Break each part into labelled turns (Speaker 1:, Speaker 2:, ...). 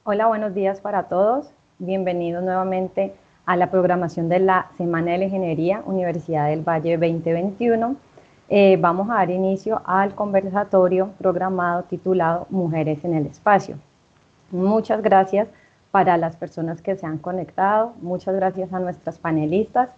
Speaker 1: Hola, buenos días para todos. Bienvenidos nuevamente a la programación de la Semana de la Ingeniería Universidad del Valle 2021. Vamos a dar inicio al conversatorio programado titulado Mujeres en el Espacio. Muchas gracias para las personas que se han conectado. Muchas gracias a nuestras panelistas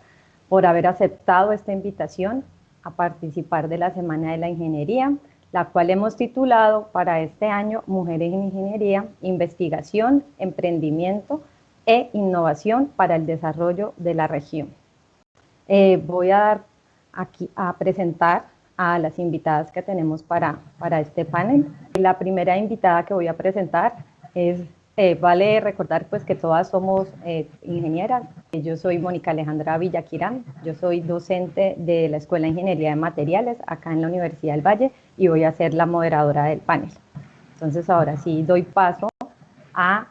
Speaker 1: por haber aceptado esta invitación a participar de la Semana de la Ingeniería, la cual hemos titulado para este año Mujeres en Ingeniería, Investigación, Emprendimiento e Innovación para el Desarrollo de la Región. Voy a dar aquí a presentar a las invitadas que tenemos para este panel. La primera invitada que voy a presentar es, vale recordar pues que todas somos ingenieras. Yo soy Mónica Alejandra Villaquirán, yo soy docente de la Escuela de Ingeniería de Materiales acá en la Universidad del Valle y voy a ser la moderadora del panel. Entonces ahora sí doy paso a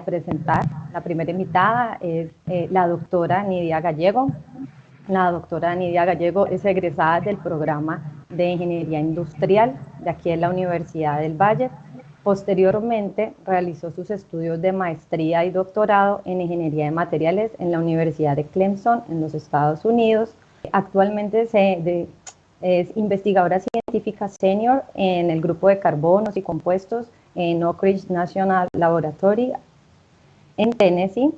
Speaker 1: presentar. La primera invitada es la doctora Nidia Gallego. La doctora Nidia Gallego es egresada del programa de Ingeniería Industrial de aquí en la Universidad del Valle. Posteriormente realizó sus estudios de maestría y doctorado en Ingeniería de Materiales en la Universidad de Clemson en los Estados Unidos. Actualmente es investigadora científica senior en el grupo de carbonos y compuestos en Oak Ridge National Laboratory en Tennessee.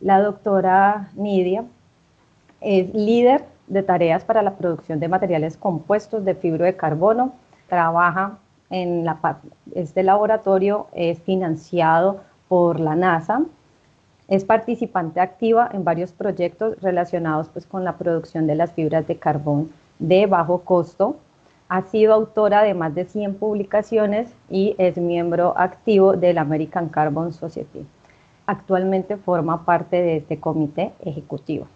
Speaker 1: La doctora Nidia es líder de tareas para la producción de materiales compuestos de fibra de carbono. Trabaja en este laboratorio, es financiado por la NASA. Es participante activa en varios proyectos relacionados pues, con la producción de las fibras de carbón de bajo costo. Ha sido autora de más de 100 publicaciones y es miembro activo del American Carbon Society. Actualmente forma parte de este comité ejecutivo.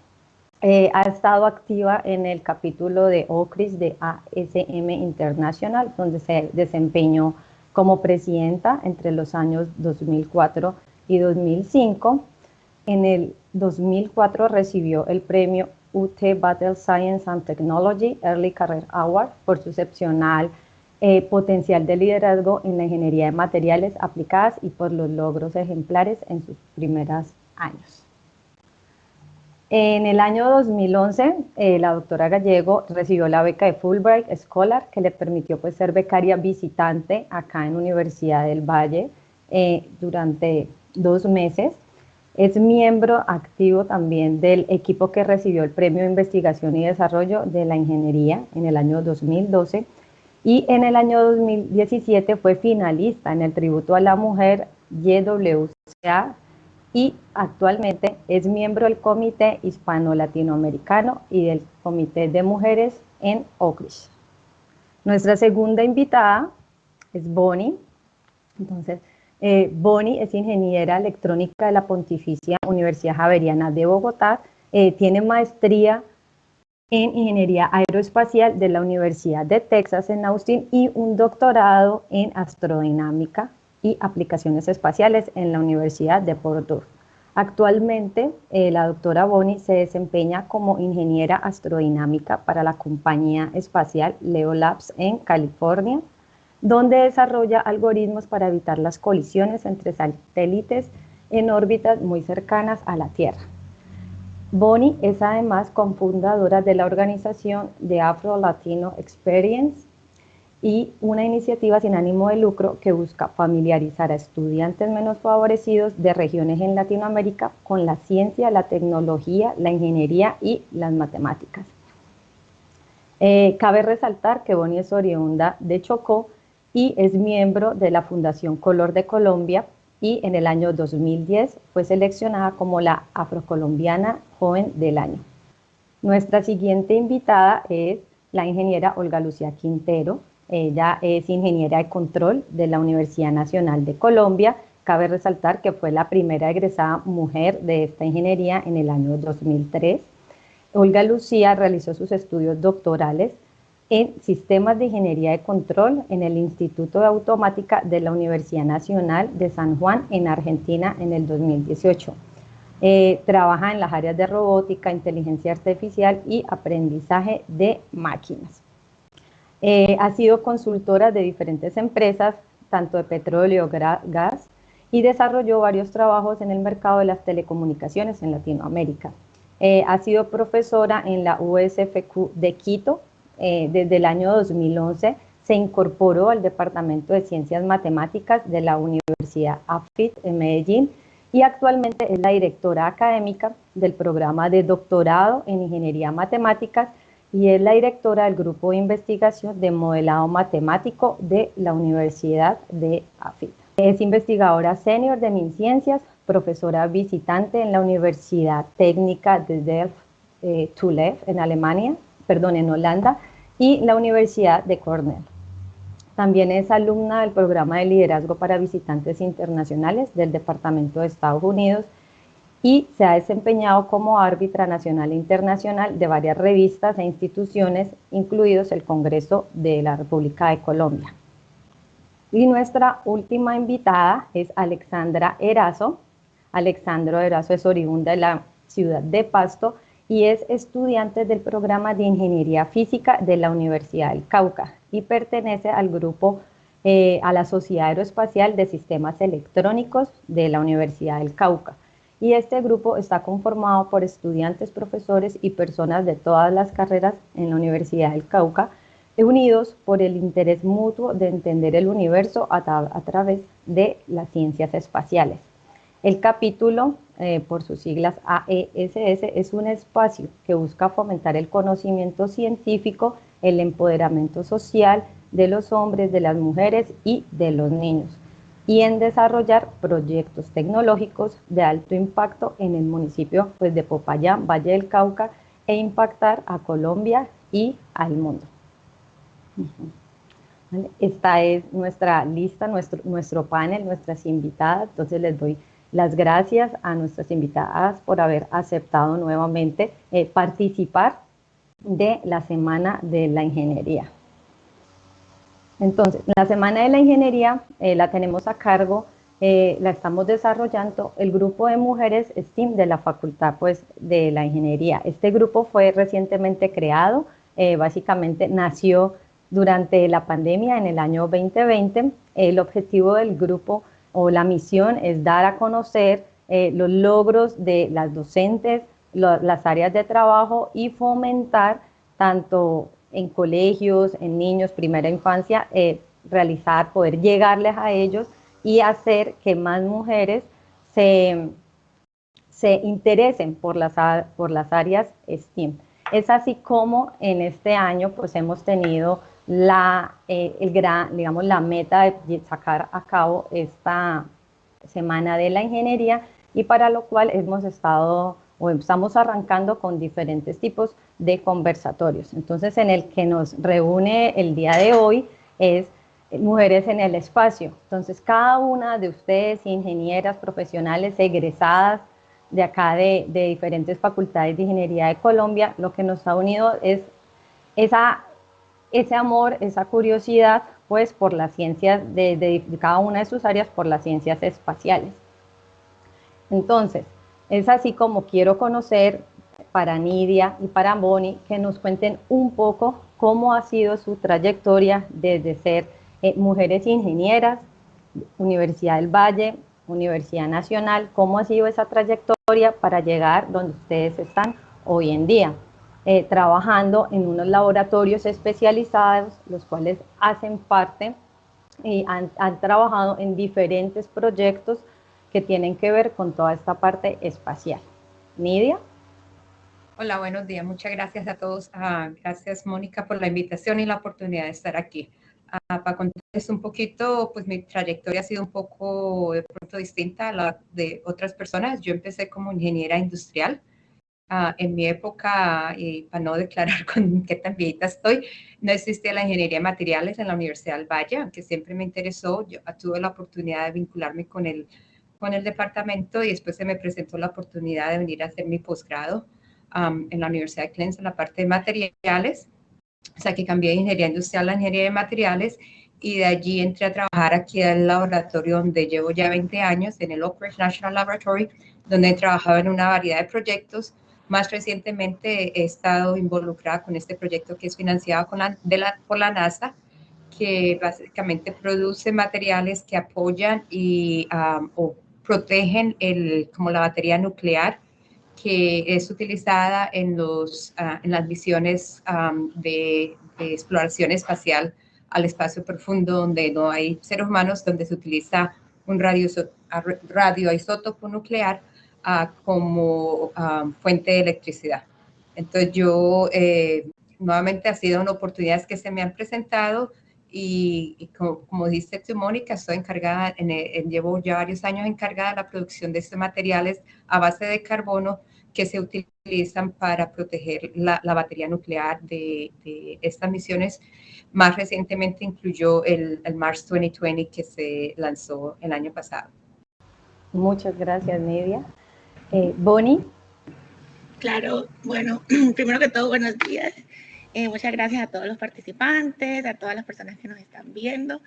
Speaker 1: Ha estado activa en el capítulo de OCRIS de ASM International, donde se desempeñó como presidenta entre los años 2004 y 2005. En el 2004 recibió el premio UT Battle Science and Technology Early Career Award por su excepcional potencial de liderazgo en la ingeniería de materiales aplicadas y por los logros ejemplares en sus primeros años. En el año 2011, la doctora Gallego recibió la beca de Fulbright Scholar, que le permitió pues, ser becaria visitante acá en la Universidad del Valle durante 2 meses. Es miembro activo también del equipo que recibió el Premio de Investigación y Desarrollo de la Ingeniería en el año 2012 y en el año 2017 fue finalista en el Tributo a la Mujer YWCA y actualmente es miembro del Comité Hispano-Latinoamericano y del Comité de Mujeres en Oak Ridge. Nuestra segunda invitada es Bonnie. Entonces, Bonnie es ingeniera electrónica de la Pontificia Universidad Javeriana de Bogotá, tiene maestría en Ingeniería Aeroespacial de la Universidad de Texas en Austin y un doctorado en Astrodinámica y Aplicaciones Espaciales en la Universidad de Purdue. Actualmente, la doctora Bonnie se desempeña como ingeniera astrodinámica para la compañía espacial Leo Labs en California, donde desarrolla algoritmos para evitar las colisiones entre satélites en órbitas muy cercanas a la Tierra. Bonnie es además cofundadora de la organización The Afro-Latino Experience y una iniciativa sin ánimo de lucro que busca familiarizar a estudiantes menos favorecidos de regiones en Latinoamérica con la ciencia, la tecnología, la ingeniería y las matemáticas. Cabe resaltar que Bonnie es oriunda de Chocó y es miembro de la Fundación Color de Colombia y en el año 2010 fue seleccionada como la Afrocolombiana Joven del Año. Nuestra siguiente invitada es la ingeniera Olga Lucía Quintero. Ella es ingeniera de control de la Universidad Nacional de Colombia. Cabe resaltar que fue la primera egresada mujer de esta ingeniería en el año 2003. Olga Lucía realizó sus estudios doctorales en Sistemas de Ingeniería de Control en el Instituto de Automática de la Universidad Nacional de San Juan en Argentina en el 2018. Trabaja en las áreas de robótica, inteligencia artificial y aprendizaje de máquinas. Ha sido consultora de diferentes empresas, tanto de petróleo, gas, y desarrolló varios trabajos en el mercado de las telecomunicaciones en Latinoamérica. Ha sido profesora en la USFQ de Quito. Desde el año 2011 se incorporó al Departamento de Ciencias Matemáticas de la Universidad AFIT en Medellín y actualmente es la directora académica del programa de doctorado en Ingeniería Matemáticas y es la directora del grupo de investigación de modelado matemático de la Universidad de AFIT. Es investigadora senior de MinCiencias, profesora visitante en la Universidad Técnica de Delft, Tulef en en Holanda, y la Universidad de Cornell. También es alumna del programa de liderazgo para visitantes internacionales del Departamento de Estados Unidos y se ha desempeñado como árbitra nacional e internacional de varias revistas e instituciones, incluidos el Congreso de la República de Colombia. Y nuestra última invitada es Alexandra Erazo. Alexandra Erazo es oriunda de la ciudad de Pasto y es estudiante del programa de Ingeniería Física de la Universidad del Cauca y pertenece al grupo, a la Sociedad Aeroespacial de Sistemas Electrónicos de la Universidad del Cauca. Y este grupo está conformado por estudiantes, profesores y personas de todas las carreras en la Universidad del Cauca, unidos por el interés mutuo de entender el universo a través de las ciencias espaciales. El capítulo, por sus siglas AESS, es un espacio que busca fomentar el conocimiento científico, el empoderamiento social de los hombres, de las mujeres y de los niños, y en desarrollar proyectos tecnológicos de alto impacto en el municipio de Popayán, Valle del Cauca, e impactar a Colombia y al mundo. Esta es nuestra lista, nuestro panel, nuestras invitadas. Entonces les doy las gracias a nuestras invitadas por haber aceptado nuevamente participar de la Semana de la Ingeniería. Entonces, la Semana de la Ingeniería la tenemos a cargo, la estamos desarrollando el grupo de mujeres STEAM de la Facultad de la Ingeniería. Este grupo fue recientemente creado, básicamente nació durante la pandemia en el año 2020. El objetivo del grupo o la misión es dar a conocer los logros de las docentes, las áreas de trabajo y fomentar tanto en colegios, en niños, primera infancia, poder llegarles a ellos y hacer que más mujeres se interesen por las áreas STEAM. Es así como en este año pues hemos tenido la meta de sacar a cabo esta Semana de la Ingeniería, y para lo cual estamos arrancando con diferentes tipos de conversatorios. Entonces, en el que nos reúne el día de hoy es Mujeres en el Espacio. Entonces, cada una de ustedes, ingenieras profesionales egresadas de acá de diferentes facultades de ingeniería de Colombia, lo que nos ha unido es ese amor, esa curiosidad, pues, por las ciencias de cada una de sus áreas, por las ciencias espaciales. Entonces, es así como quiero conocer para Nidia y para Bonnie que nos cuenten un poco cómo ha sido su trayectoria desde ser mujeres ingenieras, Universidad del Valle, Universidad Nacional, cómo ha sido esa trayectoria para llegar donde ustedes están hoy en día, trabajando en unos laboratorios especializados, los cuales hacen parte y han trabajado en diferentes proyectos que tienen que ver con toda esta parte espacial. Nidia.
Speaker 2: Hola, buenos días. Muchas gracias a todos. Gracias, Mónica, por la invitación y la oportunidad de estar aquí. Para contarles un poquito, pues mi trayectoria ha sido un poco de pronto distinta a la de otras personas. Yo empecé como ingeniera industrial. En mi época, y para no declarar con qué tan viejita estoy, no existía la ingeniería de materiales en la Universidad del Valle, aunque siempre me interesó. Yo tuve la oportunidad de vincularme con el departamento y después se me presentó la oportunidad de venir a hacer mi posgrado en la Universidad de Clemson en la parte de materiales. O sea, que cambié de ingeniería industrial a ingeniería de materiales y de allí entré a trabajar aquí al laboratorio donde llevo ya 20 años, en el Oak Ridge National Laboratory, donde he trabajado en una variedad de proyectos. Más recientemente he estado involucrada con este proyecto que es financiado por la NASA, que básicamente produce materiales que apoyan o protegen como la batería nuclear, que es utilizada en las misiones de exploración espacial al espacio profundo, donde no hay seres humanos, donde se utiliza un radioisótopo nuclear como fuente de electricidad. Entonces yo, nuevamente, ha sido una oportunidad que se me han presentado y como dice tú, Mónica, estoy encargada, llevo ya varios años encargada de la producción de estos materiales a base de carbono que se utilizan para proteger la batería nuclear de estas misiones. Más recientemente incluyó el Mars 2020 que se lanzó el año pasado.
Speaker 1: Muchas gracias, Nidia. Bonnie.
Speaker 3: Claro, bueno, primero que todo, buenos días. Muchas gracias a todos los participantes, a todas las personas que nos están viendo.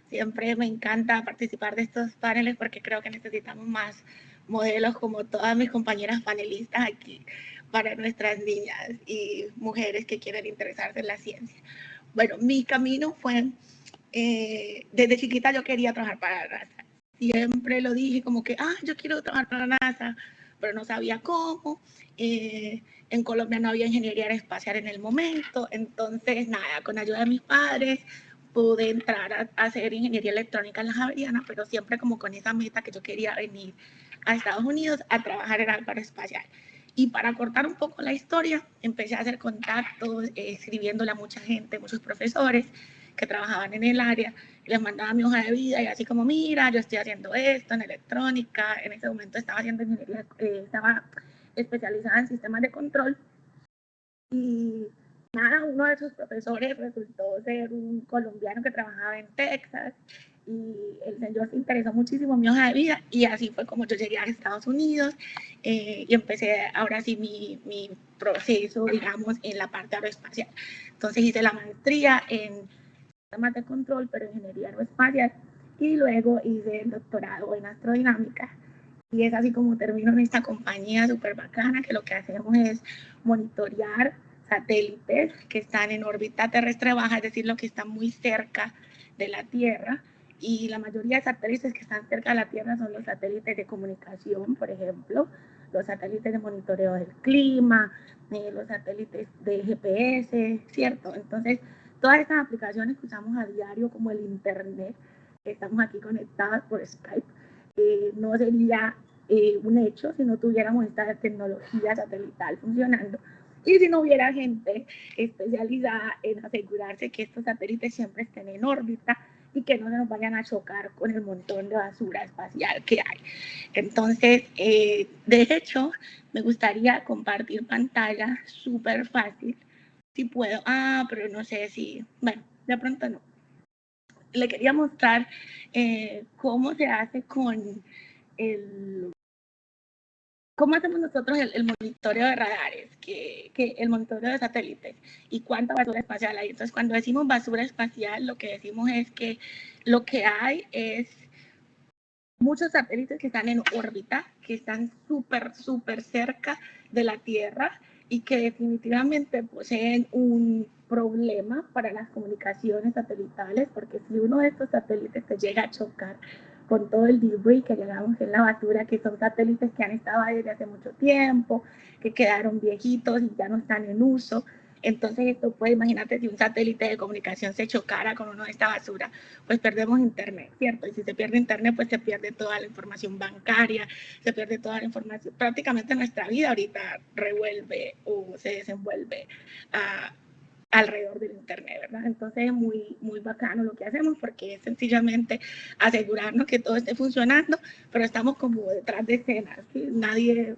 Speaker 3: Siempre me encanta participar de estos paneles porque creo que necesitamos más modelos como todas mis compañeras panelistas aquí para nuestras niñas y mujeres que quieren interesarse en la ciencia. Bueno, mi camino fue, desde chiquita yo quería trabajar para la NASA. Siempre lo dije como que, yo quiero trabajar para la NASA, pero no sabía cómo. En Colombia no había ingeniería aeroespacial en el momento, entonces nada, con ayuda de mis padres pude entrar a hacer ingeniería electrónica en la Javeriana, pero siempre como con esa meta que yo quería venir a Estados Unidos a trabajar en algo aeroespacial. Y para cortar un poco la historia, empecé a hacer contactos, escribiéndole a mucha gente, muchos profesores que trabajaban en el área, y les mandaba mi hoja de vida y así como, mira, yo estoy haciendo esto en electrónica, en ese momento estaba haciendo ingeniería, estaba especializada en sistemas de control. Y nada, uno de esos profesores resultó ser un colombiano que trabajaba en Texas y el señor se interesó muchísimo en mi hoja de vida y así fue como yo llegué a Estados Unidos y empecé ahora sí mi proceso, digamos, en la parte aeroespacial. Entonces hice la maestría en sistemas de control, pero en ingeniería aeroespacial, y luego hice el doctorado en astrodinámica. Y es así como termino en esta compañía súper bacana, que lo que hacemos es monitorear satélites que están en órbita terrestre baja, es decir, lo que está muy cerca de la Tierra. Y la mayoría de satélites que están cerca de la Tierra son los satélites de comunicación, por ejemplo, los satélites de monitoreo del clima, los satélites de GPS, ¿cierto? Entonces, todas estas aplicaciones que usamos a diario, como el Internet, que estamos aquí conectadas por Skype, no sería un hecho si no tuviéramos esta tecnología satelital funcionando y si no hubiera gente especializada en asegurarse que estos satélites siempre estén en órbita y que no se nos vayan a chocar con el montón de basura espacial que hay. Entonces, de hecho, me gustaría compartir pantalla súper fácil, si puedo. Pero no sé si, bueno, de pronto no. Le quería mostrar cómo se hace con cómo hacemos nosotros el monitoreo de radares, que el monitoreo de satélites y cuánta basura espacial hay. Entonces, cuando decimos basura espacial, lo que decimos es que lo que hay es muchos satélites que están en órbita, que están súper cerca de la Tierra y que definitivamente poseen un problema para las comunicaciones satelitales, porque si uno de estos satélites te llega a chocar con todo el debris que llegamos en la basura, que son satélites que han estado ahí desde hace mucho tiempo, que quedaron viejitos y ya no están en uso. Entonces esto puede, imagínate si un satélite de comunicación se chocara con uno de esta basura, pues perdemos internet, ¿cierto? Y si se pierde internet, pues se pierde toda la información bancaria, se pierde toda la información, prácticamente nuestra vida ahorita revuelve o se desenvuelve alrededor del internet, ¿verdad? Entonces es muy bacano lo que hacemos porque es sencillamente asegurarnos que todo esté funcionando, pero estamos como detrás de escenas, ¿sí?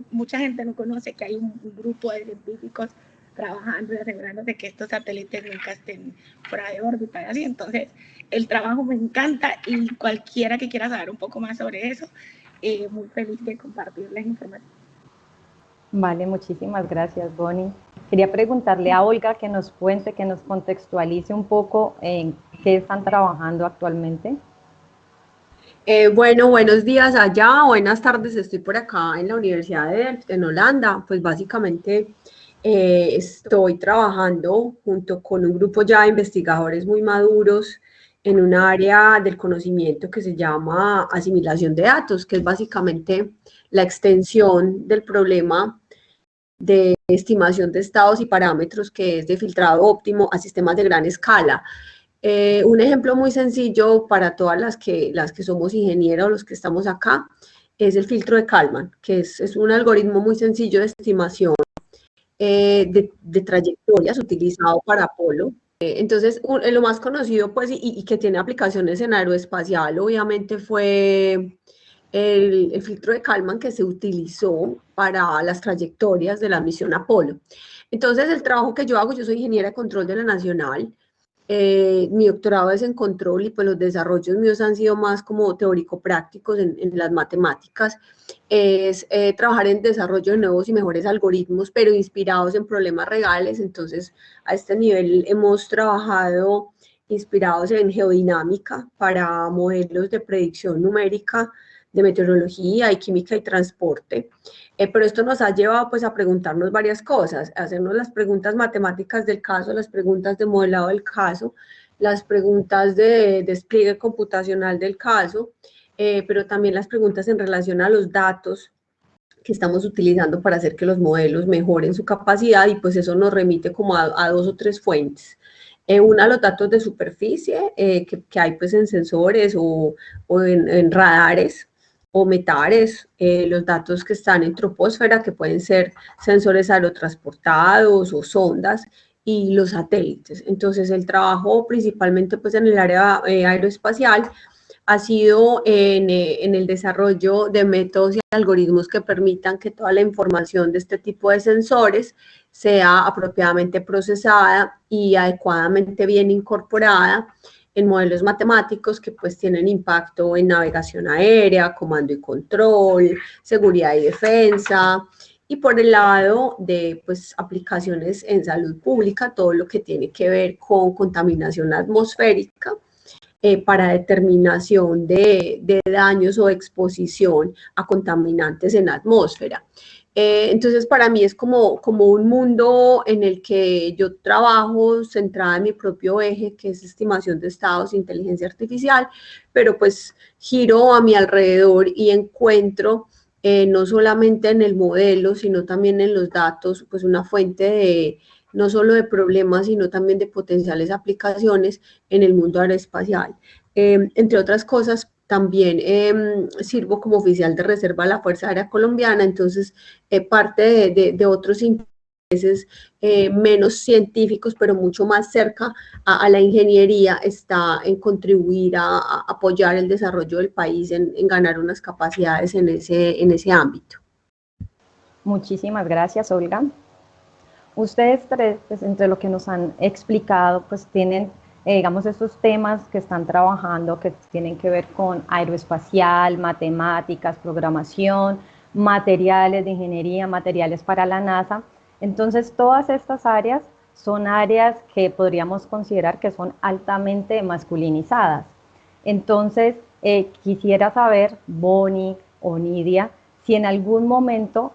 Speaker 3: Mucha gente no conoce que hay un grupo de científicos trabajando y asegurándose que estos satélites nunca estén fuera de órbita y así. Entonces el trabajo me encanta y cualquiera que quiera saber un poco más sobre eso, muy feliz de compartirles información.
Speaker 1: Vale, muchísimas gracias, Bonnie. Quería preguntarle a Olga que nos cuente, que nos contextualice un poco en qué están trabajando actualmente.
Speaker 4: Bueno, buenos días allá, buenas tardes, estoy por acá en la Universidad de Delft, en Holanda. Pues básicamente estoy trabajando junto con un grupo ya de investigadores muy maduros en un área del conocimiento que se llama asimilación de datos, que es básicamente la extensión del problema de estimación de estados y parámetros, que es de filtrado óptimo a sistemas de gran escala. Un ejemplo muy sencillo para todas las que somos ingenieros, los que estamos acá, es el filtro de Kalman, que es un algoritmo muy sencillo de estimación de trayectorias utilizado para Apolo. Entonces, lo más conocido, pues, y que tiene aplicaciones en aeroespacial, obviamente fue el filtro de Kalman que se utilizó para las trayectorias de la misión Apolo. Entonces, el trabajo que yo hago, yo soy ingeniera de control de la Nacional. Mi doctorado es en control y pues los desarrollos míos han sido más como teórico-prácticos en las matemáticas. Es trabajar en desarrollo de nuevos y mejores algoritmos, pero inspirados en problemas reales. Entonces, a este nivel hemos trabajado inspirados en geodinámica para modelos de predicción numérica de meteorología y química y transporte. Pero esto nos ha llevado pues a preguntarnos varias cosas, a hacernos las preguntas matemáticas del caso, las preguntas de modelado del caso, las preguntas de despliegue computacional del caso, pero también las preguntas en relación a los datos que estamos utilizando para hacer que los modelos mejoren su capacidad, y pues eso nos remite como a dos o tres fuentes. Una, los datos de superficie que hay pues en sensores o en radares o metares, los datos que están en troposfera, que pueden ser sensores aerotransportados o sondas, y los satélites. Entonces, el trabajo principalmente pues en el área aeroespacial ha sido en el desarrollo de métodos y algoritmos que permitan que toda la información de este tipo de sensores sea apropiadamente procesada y adecuadamente bien incorporada en modelos matemáticos que pues tienen impacto en navegación aérea, comando y control, seguridad y defensa, y por el lado de pues aplicaciones en salud pública, todo lo que tiene que ver con contaminación atmosférica, para determinación de daños o exposición a contaminantes en la atmósfera. Entonces, para mí es como un mundo en el que yo trabajo centrada en mi propio eje, que es estimación de estados e inteligencia artificial, pero pues giro a mi alrededor y encuentro no solamente en el modelo, sino también en los datos, pues una fuente de no solo de problemas, sino también de potenciales aplicaciones en el mundo aeroespacial. Entre otras cosas, también sirvo como oficial de reserva de la Fuerza Aérea Colombiana, entonces parte de otros intereses menos científicos, pero mucho más cerca a la ingeniería, está en contribuir a apoyar el desarrollo del país, en ganar unas capacidades en ese ámbito.
Speaker 1: Muchísimas gracias, Olga. Ustedes tres, pues, entre lo que nos han explicado, pues tienen, digamos, estos temas que están trabajando, que tienen que ver con aeroespacial, matemáticas, programación, materiales de ingeniería, materiales para la NASA. Entonces, todas estas áreas son áreas que podríamos considerar que son altamente masculinizadas. Entonces, quisiera saber, Bonnie o Nidia, si en algún momento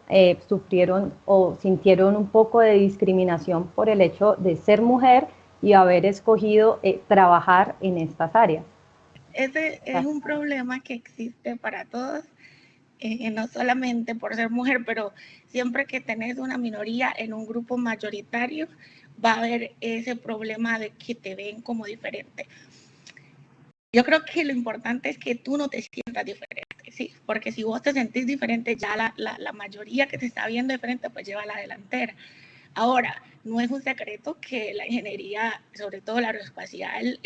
Speaker 1: sufrieron o sintieron un poco de discriminación por el hecho de ser mujer y haber escogido trabajar en estas áreas.
Speaker 3: Ese es un problema que existe para todos, no solamente por ser mujer, pero siempre que tenés una minoría en un grupo mayoritario, va a haber ese problema de que te ven como diferente. Yo creo que lo importante es que tú no te sientas diferente, ¿sí? Porque si vos te sentís diferente, ya la mayoría que te está viendo diferente, pues lleva la delantera. Ahora, no es un secreto que la ingeniería, sobre todo la aeroespacial,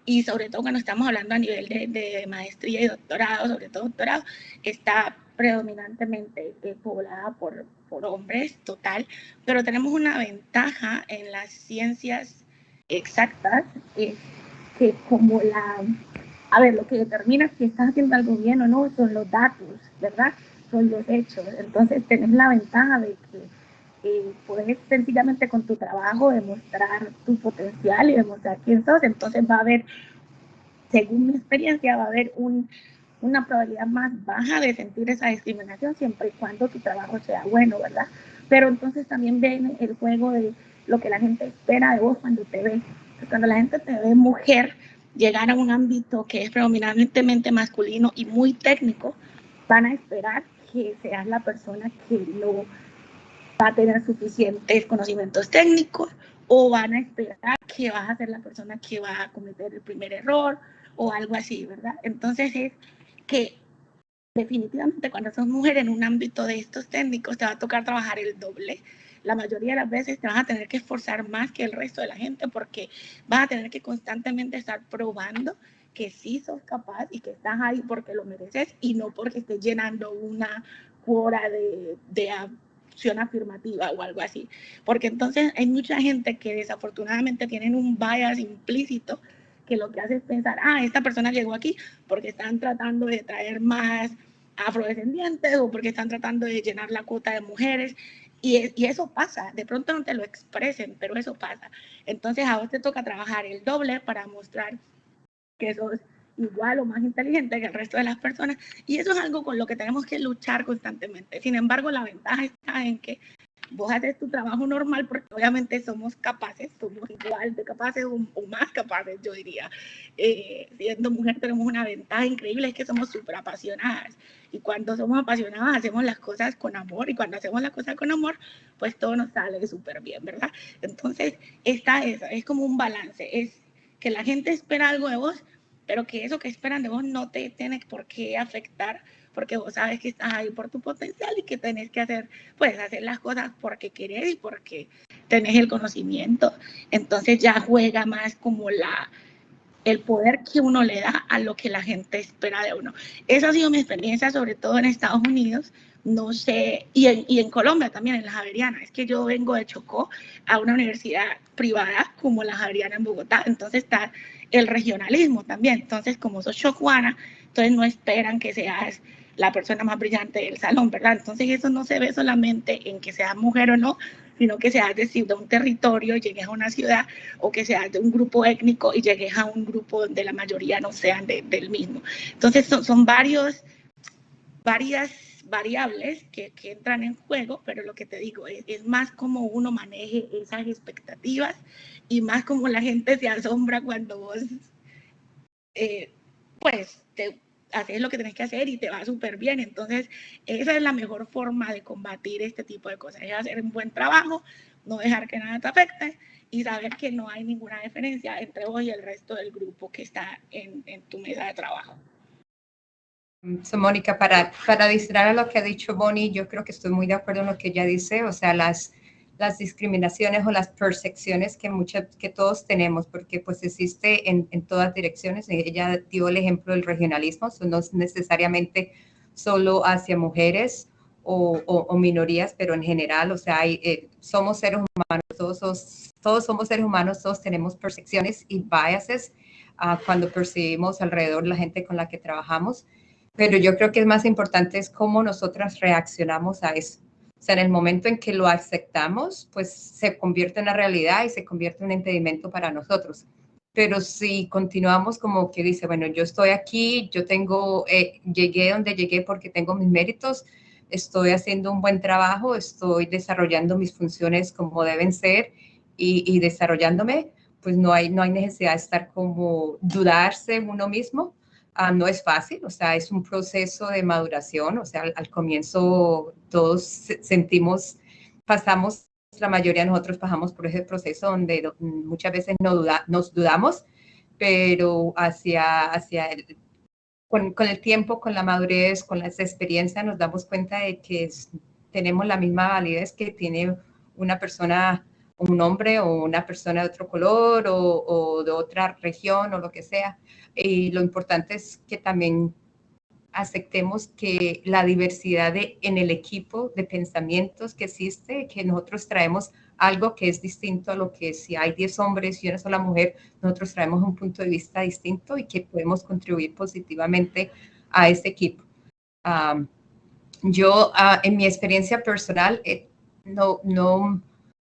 Speaker 3: y sobre todo cuando estamos hablando a nivel de maestría y doctorado, sobre todo doctorado, está predominantemente poblada por hombres, total, pero tenemos una ventaja en las ciencias exactas, que como lo que determina si estás haciendo algo bien o no son los datos, ¿verdad? Son los hechos. Entonces tenés la ventaja de que puedes sencillamente con tu trabajo demostrar tu potencial y demostrar quién sos. Entonces va a haber, según mi experiencia, va a haber una probabilidad más baja de sentir esa discriminación siempre y cuando tu trabajo sea bueno, ¿verdad? Pero entonces también viene el juego de lo que la gente espera de vos cuando te ve. Cuando la gente te ve mujer, llegar a un ámbito que es predominantemente masculino y muy técnico, van a esperar que seas la persona que no va a tener suficientes conocimientos técnicos, o van a esperar que vas a ser la persona que va a cometer el primer error o algo así, ¿verdad? Entonces es que definitivamente cuando sos mujer en un ámbito de estos técnicos te va a tocar trabajar el doble. La mayoría de las veces te vas a tener que esforzar más que el resto de la gente porque vas a tener que constantemente estar probando que sí sos capaz y que estás ahí porque lo mereces y no porque estés llenando una cuota de acción afirmativa o algo así. Porque entonces hay mucha gente que desafortunadamente tienen un bias implícito que lo que hace es pensar, esta persona llegó aquí porque están tratando de traer más afrodescendientes o porque están tratando de llenar la cuota de mujeres. Y eso pasa, de pronto no te lo expresen, pero eso pasa. Entonces a vos te toca trabajar el doble para mostrar que sos igual o más inteligente que el resto de las personas. Y eso es algo con lo que tenemos que luchar constantemente. Sin embargo, la ventaja está en que vos haces tu trabajo normal porque obviamente somos capaces, somos igual de capaces o más capaces, yo diría. Siendo mujer tenemos una ventaja increíble, es que somos súper apasionadas. Y cuando somos apasionadas hacemos las cosas con amor, y cuando hacemos las cosas con amor, pues todo nos sale súper bien, ¿verdad? Entonces, es como un balance, es que la gente espera algo de vos, pero que eso que esperan de vos no te tiene por qué afectar, porque vos sabes que estás ahí por tu potencial y que tenés que hacer las cosas porque querés y porque tenés el conocimiento. Entonces ya juega más como el poder que uno le da a lo que la gente espera de uno. Esa ha sido mi experiencia, sobre todo en Estados Unidos, no sé, y en Colombia también, en la Javeriana. Es que yo vengo de Chocó a una universidad privada como la Javeriana en Bogotá, entonces está el regionalismo también. Entonces, como sos chocuana, entonces no esperan que seas la persona más brillante del salón, ¿verdad? Entonces eso no se ve solamente en que seas mujer o no, sino que seas de un territorio y llegues a una ciudad, o que seas de un grupo étnico y llegues a un grupo donde la mayoría no sean del mismo. Entonces son varias variables que entran en juego, pero lo que te digo es más como uno maneje esas expectativas y más como la gente se asombra cuando vos pues te haces lo que tenés que hacer y te va súper bien. Entonces esa es la mejor forma de combatir este tipo de cosas, es hacer un buen trabajo, no dejar que nada te afecte y saber que no hay ninguna diferencia entre vos y el resto del grupo que está en tu mesa de trabajo.
Speaker 2: So, Mónica, para adicionar a lo que ha dicho Bonnie, yo creo que estoy muy de acuerdo en lo que ella dice, o sea, las discriminaciones o las percepciones que todos tenemos, porque pues existe en todas direcciones. Ella dio el ejemplo del regionalismo, no es necesariamente solo hacia mujeres o minorías, pero en general, o sea, somos seres humanos, todos somos seres humanos, todos tenemos percepciones y biases cuando percibimos alrededor la gente con la que trabajamos. Pero yo creo que es más importante es cómo nosotras reaccionamos a eso. O sea, en el momento en que lo aceptamos, pues se convierte en una realidad y se convierte en un impedimento para nosotros. Pero si continuamos como que dice, bueno, yo estoy aquí, yo llegué donde llegué porque tengo mis méritos, estoy haciendo un buen trabajo, estoy desarrollando mis funciones como deben ser y desarrollándome, pues no hay necesidad de estar como dudarse uno mismo. No es fácil, o sea, es un proceso de maduración, o sea, al comienzo todos la mayoría de nosotros pasamos por ese proceso donde muchas veces nos dudamos, pero con el tiempo, con la madurez, con las experiencias, nos damos cuenta de que tenemos la misma validez que tiene una persona, un hombre o una persona de otro color o de otra región o lo que sea. Y lo importante es que también aceptemos que la diversidad en el equipo de pensamientos que existe, que nosotros traemos algo que es distinto a lo que si hay 10 hombres y una sola mujer, nosotros traemos un punto de vista distinto y que podemos contribuir positivamente a este equipo. Yo, en mi experiencia personal, no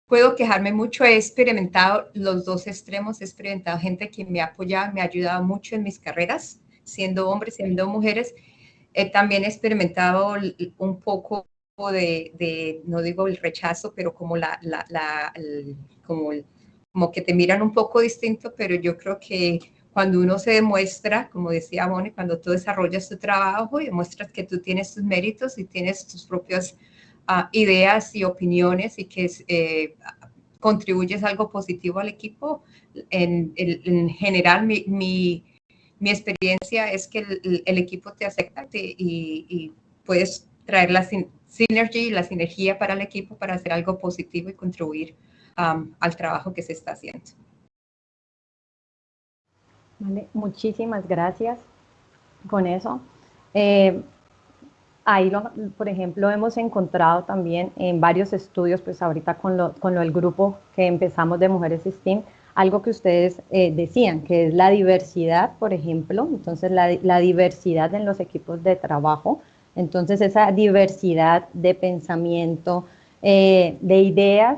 Speaker 2: puedo quejarme mucho. He experimentado los dos extremos, he experimentado gente que me ha apoyado, me ha ayudado mucho en mis carreras, siendo hombres, siendo mujeres. También he experimentado un poco no digo el rechazo, pero como como que te miran un poco distinto, pero yo creo que cuando uno se demuestra, como decía Moni, cuando tú desarrollas tu trabajo y demuestras que tú tienes tus méritos y tienes tus propias ideas y opiniones y que contribuyes algo positivo al equipo, en general mi experiencia es que el equipo te acepta y puedes traer la synergy, la sinergia para el equipo para hacer algo positivo y contribuir al trabajo que se está haciendo.
Speaker 1: Vale, muchísimas gracias con eso. Ahí, por ejemplo, hemos encontrado también en varios estudios, pues ahorita con lo del grupo que empezamos de Mujeres STEAM, algo que ustedes decían, que es la diversidad, por ejemplo, entonces la diversidad en los equipos de trabajo, entonces esa diversidad de pensamiento, de ideas,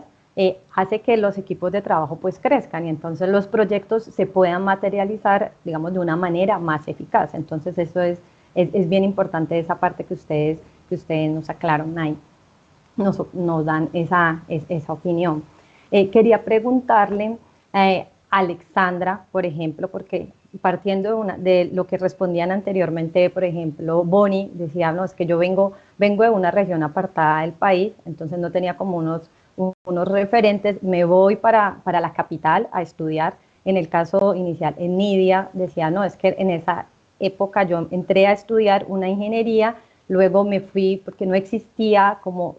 Speaker 1: hace que los equipos de trabajo pues crezcan y entonces los proyectos se puedan materializar, digamos, de una manera más eficaz. Entonces eso es bien importante esa parte que ustedes nos aclararon ahí, nos dan esa opinión. Quería preguntarle a Alexandra, por ejemplo, porque partiendo de lo que respondían anteriormente, por ejemplo, Bonnie decía, no, es que yo vengo de una región apartada del país, entonces no tenía como unos referentes, me voy para la capital a estudiar. En el caso inicial, en Nidia, decía, no, es que en esa época yo entré a estudiar una ingeniería, luego me fui porque no existía como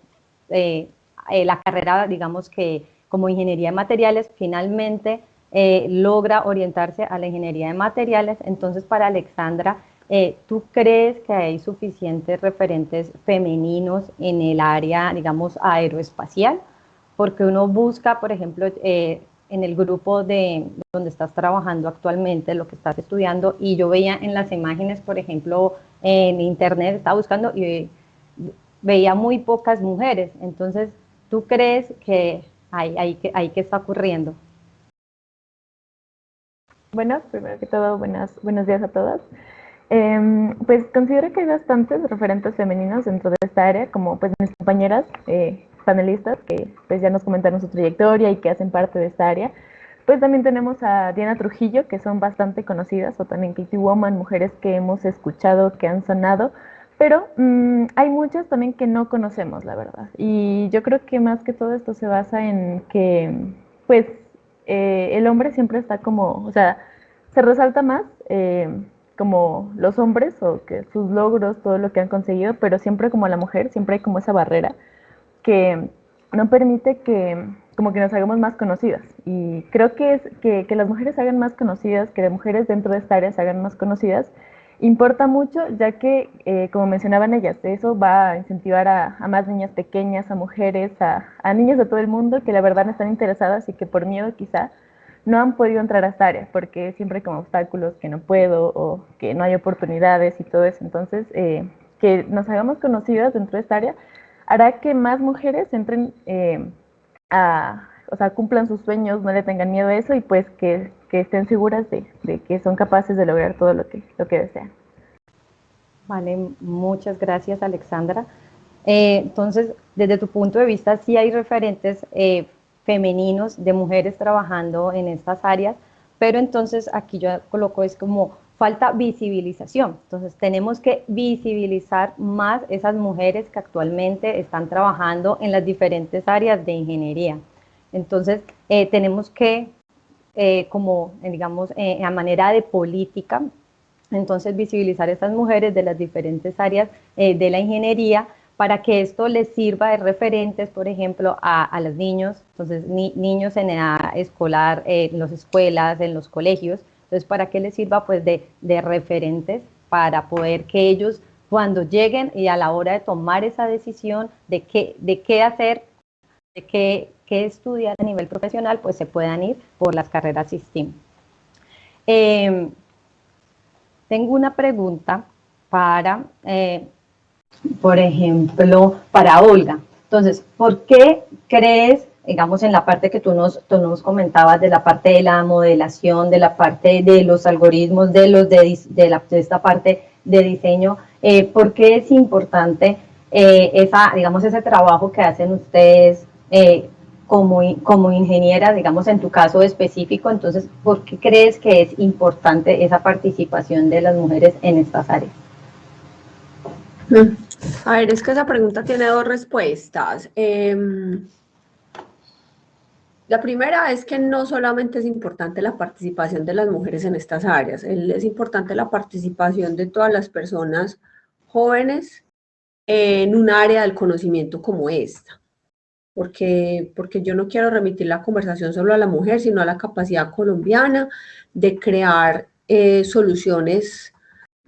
Speaker 1: la carrera, digamos que como ingeniería de materiales, finalmente logra orientarse a la ingeniería de materiales. Entonces, para Alexandra, ¿tú crees que hay suficientes referentes femeninos en el área, digamos, aeroespacial? Porque uno busca, por ejemplo, en el grupo de donde estás trabajando actualmente, lo que estás estudiando, y yo veía en las imágenes, por ejemplo, en internet, estaba buscando y veía muy pocas mujeres. Entonces, ¿tú crees que hay que está ocurriendo?
Speaker 5: Bueno, primero que todo, buenos días a todas. Pues considero que hay bastantes referentes femeninos dentro de esta área, como pues mis compañeras panelistas que pues ya nos comentaron su trayectoria y que hacen parte de esta área. Pues también tenemos a Diana Trujillo, que son bastante conocidas, o también Katie Woman, mujeres que hemos escuchado, que han sonado, pero hay muchas también que no conocemos, la verdad. Y yo creo que más que todo esto se basa en que, pues, el hombre siempre está como, o sea, se resalta más como los hombres o que sus logros, todo lo que han conseguido, pero siempre como la mujer, siempre hay como esa barrera que no permite que como que nos hagamos más conocidas. Y creo que es que las mujeres se hagan más conocidas, que las mujeres dentro de esta área se hagan más conocidas, importa mucho, ya que, como mencionaban ellas, eso va a incentivar a más niñas pequeñas, a mujeres, a niñas de todo el mundo que la verdad no están interesadas y que por miedo quizá no han podido entrar a esta área, porque siempre hay como obstáculos que no puedo o que no hay oportunidades y todo eso. Entonces, que nos hagamos conocidas dentro de esta área hará que más mujeres entren o sea, cumplan sus sueños, no le tengan miedo a eso y pues que estén seguras de que son capaces de lograr todo lo que desean.
Speaker 1: Vale, muchas gracias, Alexandra. Entonces, desde tu punto de vista, sí hay referentes femeninos de mujeres trabajando en estas áreas, pero entonces aquí yo coloco es como falta visibilización. Entonces, tenemos que visibilizar más esas mujeres que actualmente están trabajando en las diferentes áreas de ingeniería. Entonces, tenemos que, como digamos, a manera de política, entonces visibilizar a estas mujeres de las diferentes áreas de la ingeniería para que esto les sirva de referentes, por ejemplo, a los niños, entonces niños en edad escolar, en las escuelas, en los colegios, entonces para que les sirva pues de referentes para poder que ellos cuando lleguen y a la hora de tomar esa decisión de qué hacer, de qué estudiar a nivel profesional, pues se puedan ir por las carreras STEAM. Tengo una pregunta para, por ejemplo, para Olga. Entonces, ¿por qué crees, digamos, en la parte que tú nos comentabas, de la parte de la modelación, de la parte de los algoritmos, de esta parte de diseño, por qué es importante digamos, ese trabajo que hacen ustedes como ingeniera, digamos, en tu caso específico? Entonces, ¿por qué crees que es importante esa participación de las mujeres en estas áreas?
Speaker 4: A ver, es que esa pregunta tiene dos respuestas. La primera es que no solamente es importante la participación de las mujeres en estas áreas, es importante la participación de todas las personas jóvenes en un área del conocimiento como esta, porque yo no quiero remitir la conversación solo a la mujer, sino a la capacidad colombiana de crear soluciones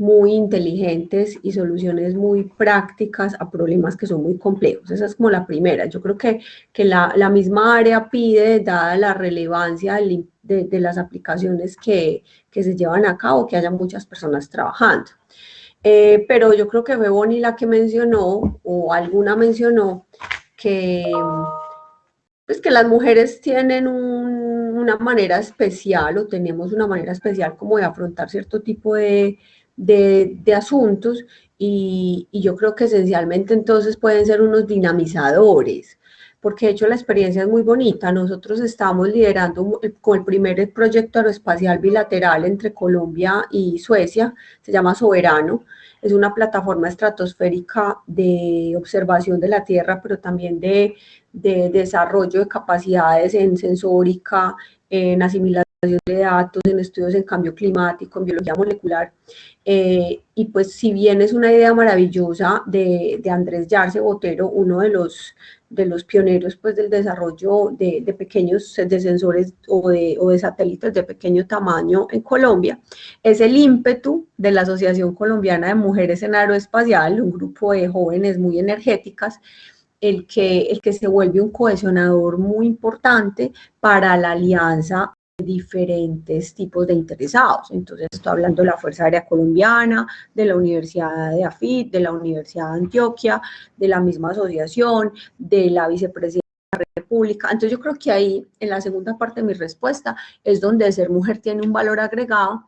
Speaker 4: muy inteligentes y soluciones muy prácticas a problemas que son muy complejos. Esa es como la primera. Yo creo que la misma área pide, dada la relevancia de las aplicaciones que se llevan a cabo, que haya muchas personas trabajando. Pero yo creo que fue Bonnie la que mencionó, o alguna mencionó, pues que las mujeres tienen una manera especial, o tenemos una manera especial como de afrontar cierto tipo de asuntos, y yo creo que esencialmente entonces pueden ser unos dinamizadores, porque de hecho la experiencia es muy bonita. Nosotros estamos liderando con el primer proyecto aeroespacial bilateral entre Colombia y Suecia, se llama Soberano. Es una plataforma estratosférica de observación de la Tierra, pero también de desarrollo de capacidades en sensórica, en asimilación de datos, en estudios en cambio climático, en biología molecular. Y pues si bien es una idea maravillosa de Andrés Yarce Botero, uno de los pioneros pues del desarrollo de pequeños de sensores o de satélites de pequeño tamaño en Colombia, es el ímpetu de la Asociación Colombiana de Mujeres en Aeroespacial, un grupo de jóvenes muy energéticas, el que se vuelve un cohesionador muy importante para la alianza de diferentes tipos de interesados. Entonces estoy hablando de la Fuerza Aérea Colombiana, de la Universidad de AFIT, de la Universidad de Antioquia, de la misma asociación, de la vicepresidencia de la República. Entonces yo creo que ahí, en la segunda parte de mi respuesta, es donde ser mujer tiene un valor agregado,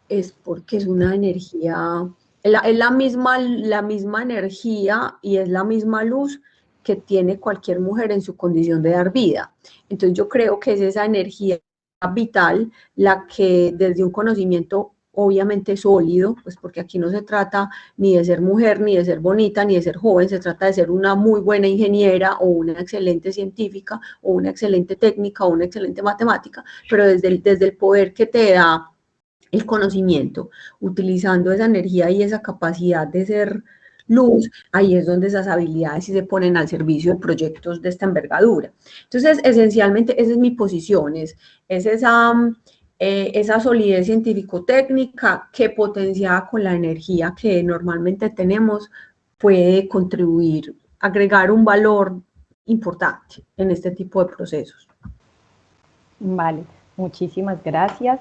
Speaker 4: es porque es una energía, es la misma energía y es la misma luz que tiene cualquier mujer en su condición de dar vida. Entonces yo creo que es esa energía vital la que desde un conocimiento obviamente sólido, pues porque aquí no se trata ni de ser mujer, ni de ser bonita, ni de ser joven, se trata de ser una muy buena ingeniera o una excelente científica o una excelente técnica o una excelente matemática, pero desde el poder que te da el conocimiento, utilizando esa energía y esa capacidad de ser luz, ahí es donde esas habilidades sí se ponen al servicio de proyectos de esta envergadura. Entonces, esencialmente, esa es mi posición, es esa solidez científico-técnica que potenciada con la energía que normalmente tenemos puede contribuir, agregar un valor importante en este tipo de procesos.
Speaker 1: Vale, muchísimas gracias.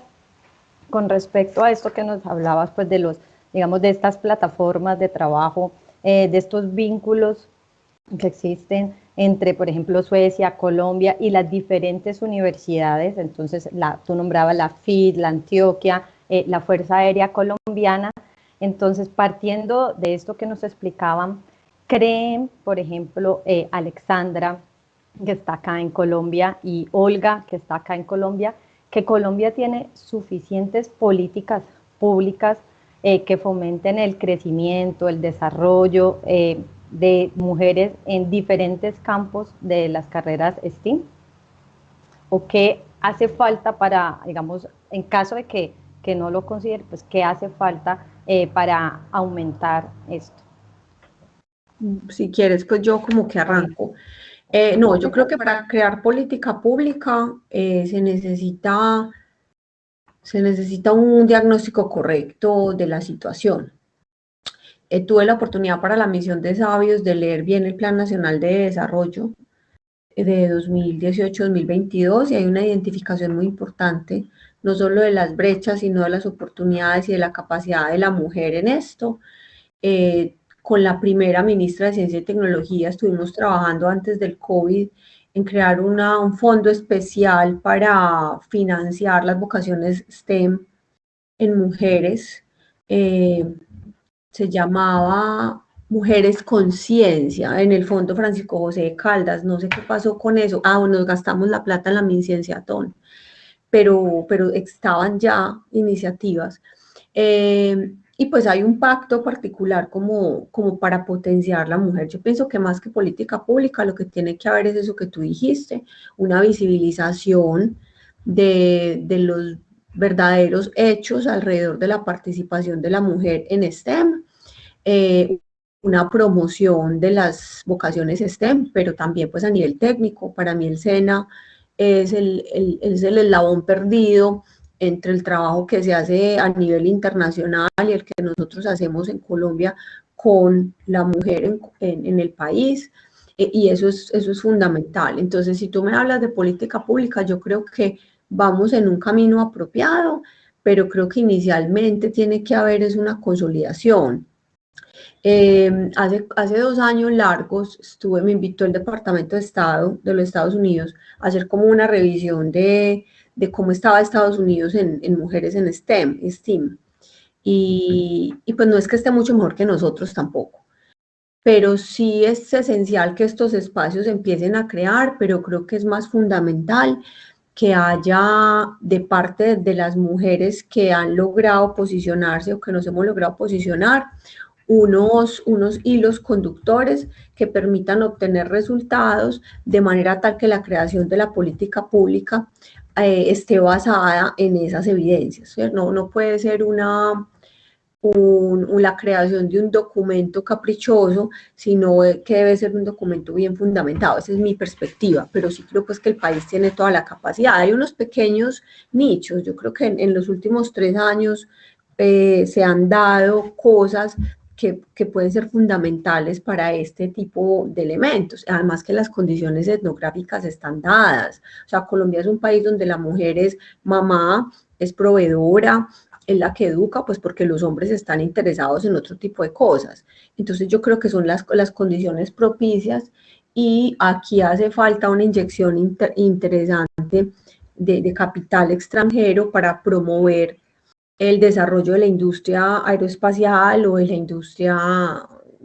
Speaker 1: Con respecto a esto que nos hablabas, pues de los, digamos, de estas plataformas de trabajo, de estos vínculos que existen entre, por ejemplo, Suecia, Colombia y las diferentes universidades. Entonces, tú nombrabas la FIT, la Antioquia, la Fuerza Aérea Colombiana. Entonces, partiendo de esto que nos explicaban, creen, por ejemplo, Alexandra, que está acá en Colombia, y Olga, que está acá en Colombia, que Colombia tiene suficientes políticas públicas que fomenten el crecimiento, el desarrollo de mujeres en diferentes campos de las carreras STEAM? ¿O qué hace falta para, digamos, en caso de que no lo considere, pues qué hace falta para aumentar esto?
Speaker 4: Si quieres, pues yo como que arranco. No, yo creo que para crear política pública se necesita un diagnóstico correcto de la situación. Tuve la oportunidad para la misión de Sabios de leer bien el Plan Nacional de Desarrollo de 2018-2022, y hay una identificación muy importante, no solo de las brechas, sino de las oportunidades y de la capacidad de la mujer en esto. con la primera ministra de Ciencia y Tecnología estuvimos trabajando antes del COVID en crear un fondo especial para financiar las vocaciones STEM en mujeres. Se llamaba Mujeres Conciencia, en el Fondo Francisco José de Caldas. No sé qué pasó con eso. Nos gastamos la plata en la Mincienciatón, pero estaban ya iniciativas. Y pues hay un pacto particular como para potenciar la mujer. Yo pienso que más que política pública, lo que tiene que haber es eso que tú dijiste, una visibilización de los verdaderos hechos alrededor de la participación de la mujer en STEM, una promoción de las vocaciones STEM, pero también pues a nivel técnico. Para mí el SENA es el eslabón perdido entre el trabajo que se hace a nivel internacional y el que nosotros hacemos en Colombia con la mujer en el país, y eso es fundamental. Entonces, si tú me hablas de política pública, yo creo que vamos en un camino apropiado, pero creo que inicialmente tiene que haber es una consolidación. Hace 2 años largos me invitó el Departamento de Estado de los Estados Unidos a hacer como una revisión de cómo estaba Estados Unidos en mujeres en STEM. Y pues no es que esté mucho mejor que nosotros tampoco, pero sí es esencial que estos espacios empiecen a crear, pero creo que es más fundamental que haya de parte de las mujeres que han logrado posicionarse o que nos hemos logrado posicionar, unos hilos conductores que permitan obtener resultados de manera tal que la creación de la política pública esté basada en esas evidencias. No puede ser la creación de un documento caprichoso, sino que debe ser un documento bien fundamentado. Esa es mi perspectiva, pero sí creo pues que el país tiene toda la capacidad. Hay unos pequeños nichos. Yo creo que en los últimos 3 años se han dado cosas que pueden ser fundamentales para este tipo de elementos. Además que las condiciones etnográficas están dadas. O sea, Colombia es un país donde la mujer es mamá, es proveedora, es la que educa, pues porque los hombres están interesados en otro tipo de cosas. Entonces yo creo que son las condiciones propicias, y aquí hace falta una inyección interesante de capital extranjero para promover el desarrollo de la industria aeroespacial o de la industria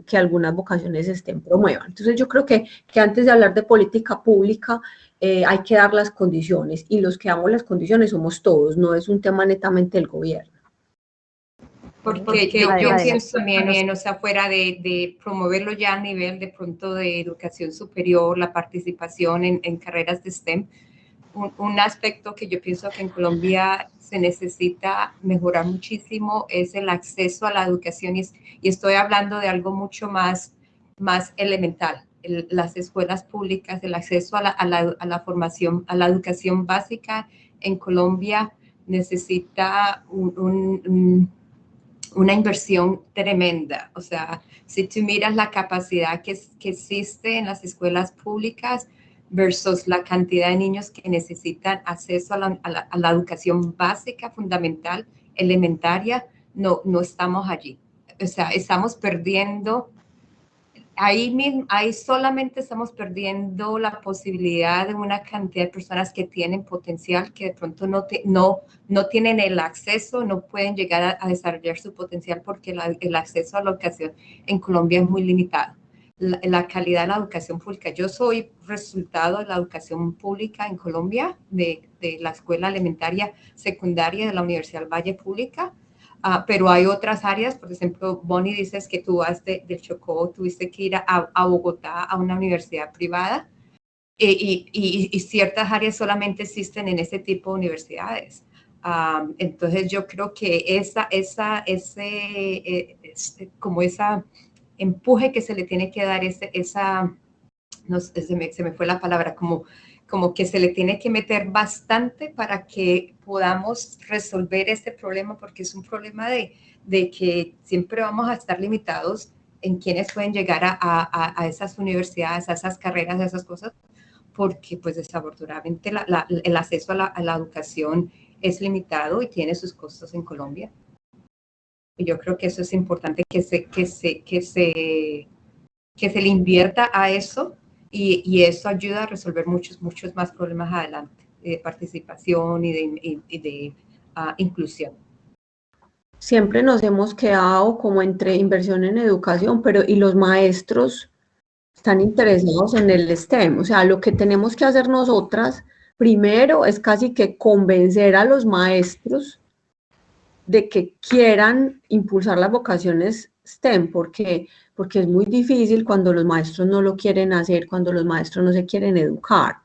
Speaker 4: que algunas vocaciones promuevan. Entonces yo creo que antes de hablar de política pública hay que dar las condiciones, y los que damos las condiciones somos todos, no es un tema netamente del gobierno.
Speaker 2: Porque yo pienso también, o sea, fuera de promoverlo ya a nivel de pronto de educación superior, la participación en carreras de STEM, un aspecto que yo pienso que en Colombia se necesita mejorar muchísimo es el acceso a la educación, y estoy hablando de algo mucho más elemental. Las escuelas públicas, el acceso a la formación, a la educación básica en Colombia necesita una inversión tremenda. O sea, si tú miras la capacidad que existe en las escuelas públicas versus la cantidad de niños que necesitan acceso a la educación básica, fundamental, elementaria, no estamos allí. O sea, estamos perdiendo, ahí solamente estamos perdiendo la posibilidad de una cantidad de personas que tienen potencial, que de pronto no tienen el acceso, no pueden llegar a desarrollar su potencial porque el acceso a la educación en Colombia es muy limitado. La calidad de la educación pública. Yo soy resultado de la educación pública en Colombia, de la escuela elementaria secundaria de la Universidad del Valle Pública. Pero hay otras áreas, por ejemplo, Bonnie, dices que tú vas del Chocó, tuviste que ir a Bogotá a una universidad privada, y ciertas áreas solamente existen en ese tipo de universidades. Entonces yo creo que como esa empuje que se le tiene que dar, no sé, se me fue la palabra, como que se le tiene que meter bastante para que podamos resolver este problema, porque es un problema de que siempre vamos a estar limitados en quienes pueden llegar a esas universidades, a esas carreras, a esas cosas, porque pues desafortunadamente el acceso a la educación es limitado y tiene sus costos en Colombia. Y yo creo que eso es importante que se le invierta a eso y eso ayuda a resolver muchos más problemas adelante de participación y de inclusión.
Speaker 4: Siempre nos hemos quedado como entre inversión en educación, pero y los maestros están interesados en el STEM. O sea, lo que tenemos que hacer nosotras primero es casi que convencer a los maestros de que quieran impulsar las vocaciones STEM, porque es muy difícil cuando los maestros no lo quieren hacer, cuando los maestros no se quieren educar.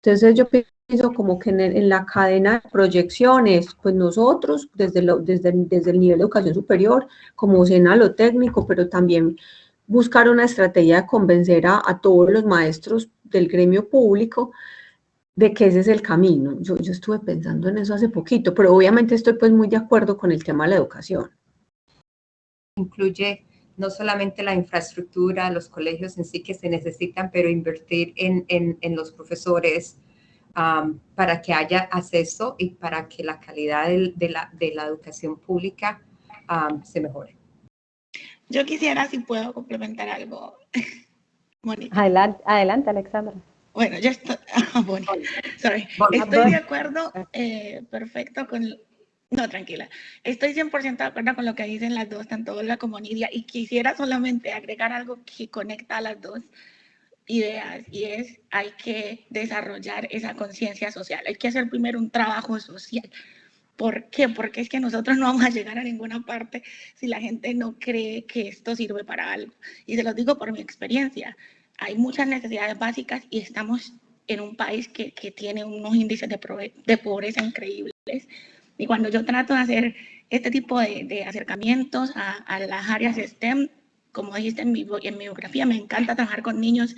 Speaker 4: Entonces yo pienso como que en la cadena de proyecciones, pues nosotros desde el nivel de educación superior, como SENA lo técnico, pero también buscar una estrategia de convencer a todos los maestros del gremio público de que ese es el camino. Yo estuve pensando en eso hace poquito, pero obviamente estoy pues muy de acuerdo con el tema de la educación.
Speaker 2: Incluye no solamente la infraestructura, los colegios en sí que se necesitan, pero invertir en los profesores para que haya acceso y para que la calidad de la educación pública se mejore.
Speaker 3: Yo quisiera, si puedo, complementar algo, Mónica.
Speaker 1: Adelante, Alexandra.
Speaker 3: Bueno, yo estoy, estoy de acuerdo perfecto con, no, tranquila, estoy 100% de acuerdo con lo que dicen las dos, tanto Olga como Nidia, y quisiera solamente agregar algo que conecta a las dos ideas, y es, hay que desarrollar esa conciencia social, hay que hacer primero un trabajo social. ¿Por qué? Porque es que nosotros no vamos a llegar a ninguna parte si la gente no cree que esto sirve para algo. Y se los digo por mi experiencia. Hay muchas necesidades básicas y estamos en un país que tiene unos índices de pobreza increíbles. Y cuando yo trato de hacer este tipo de acercamientos a las áreas STEM, como dijiste en mi biografía, me encanta trabajar con niños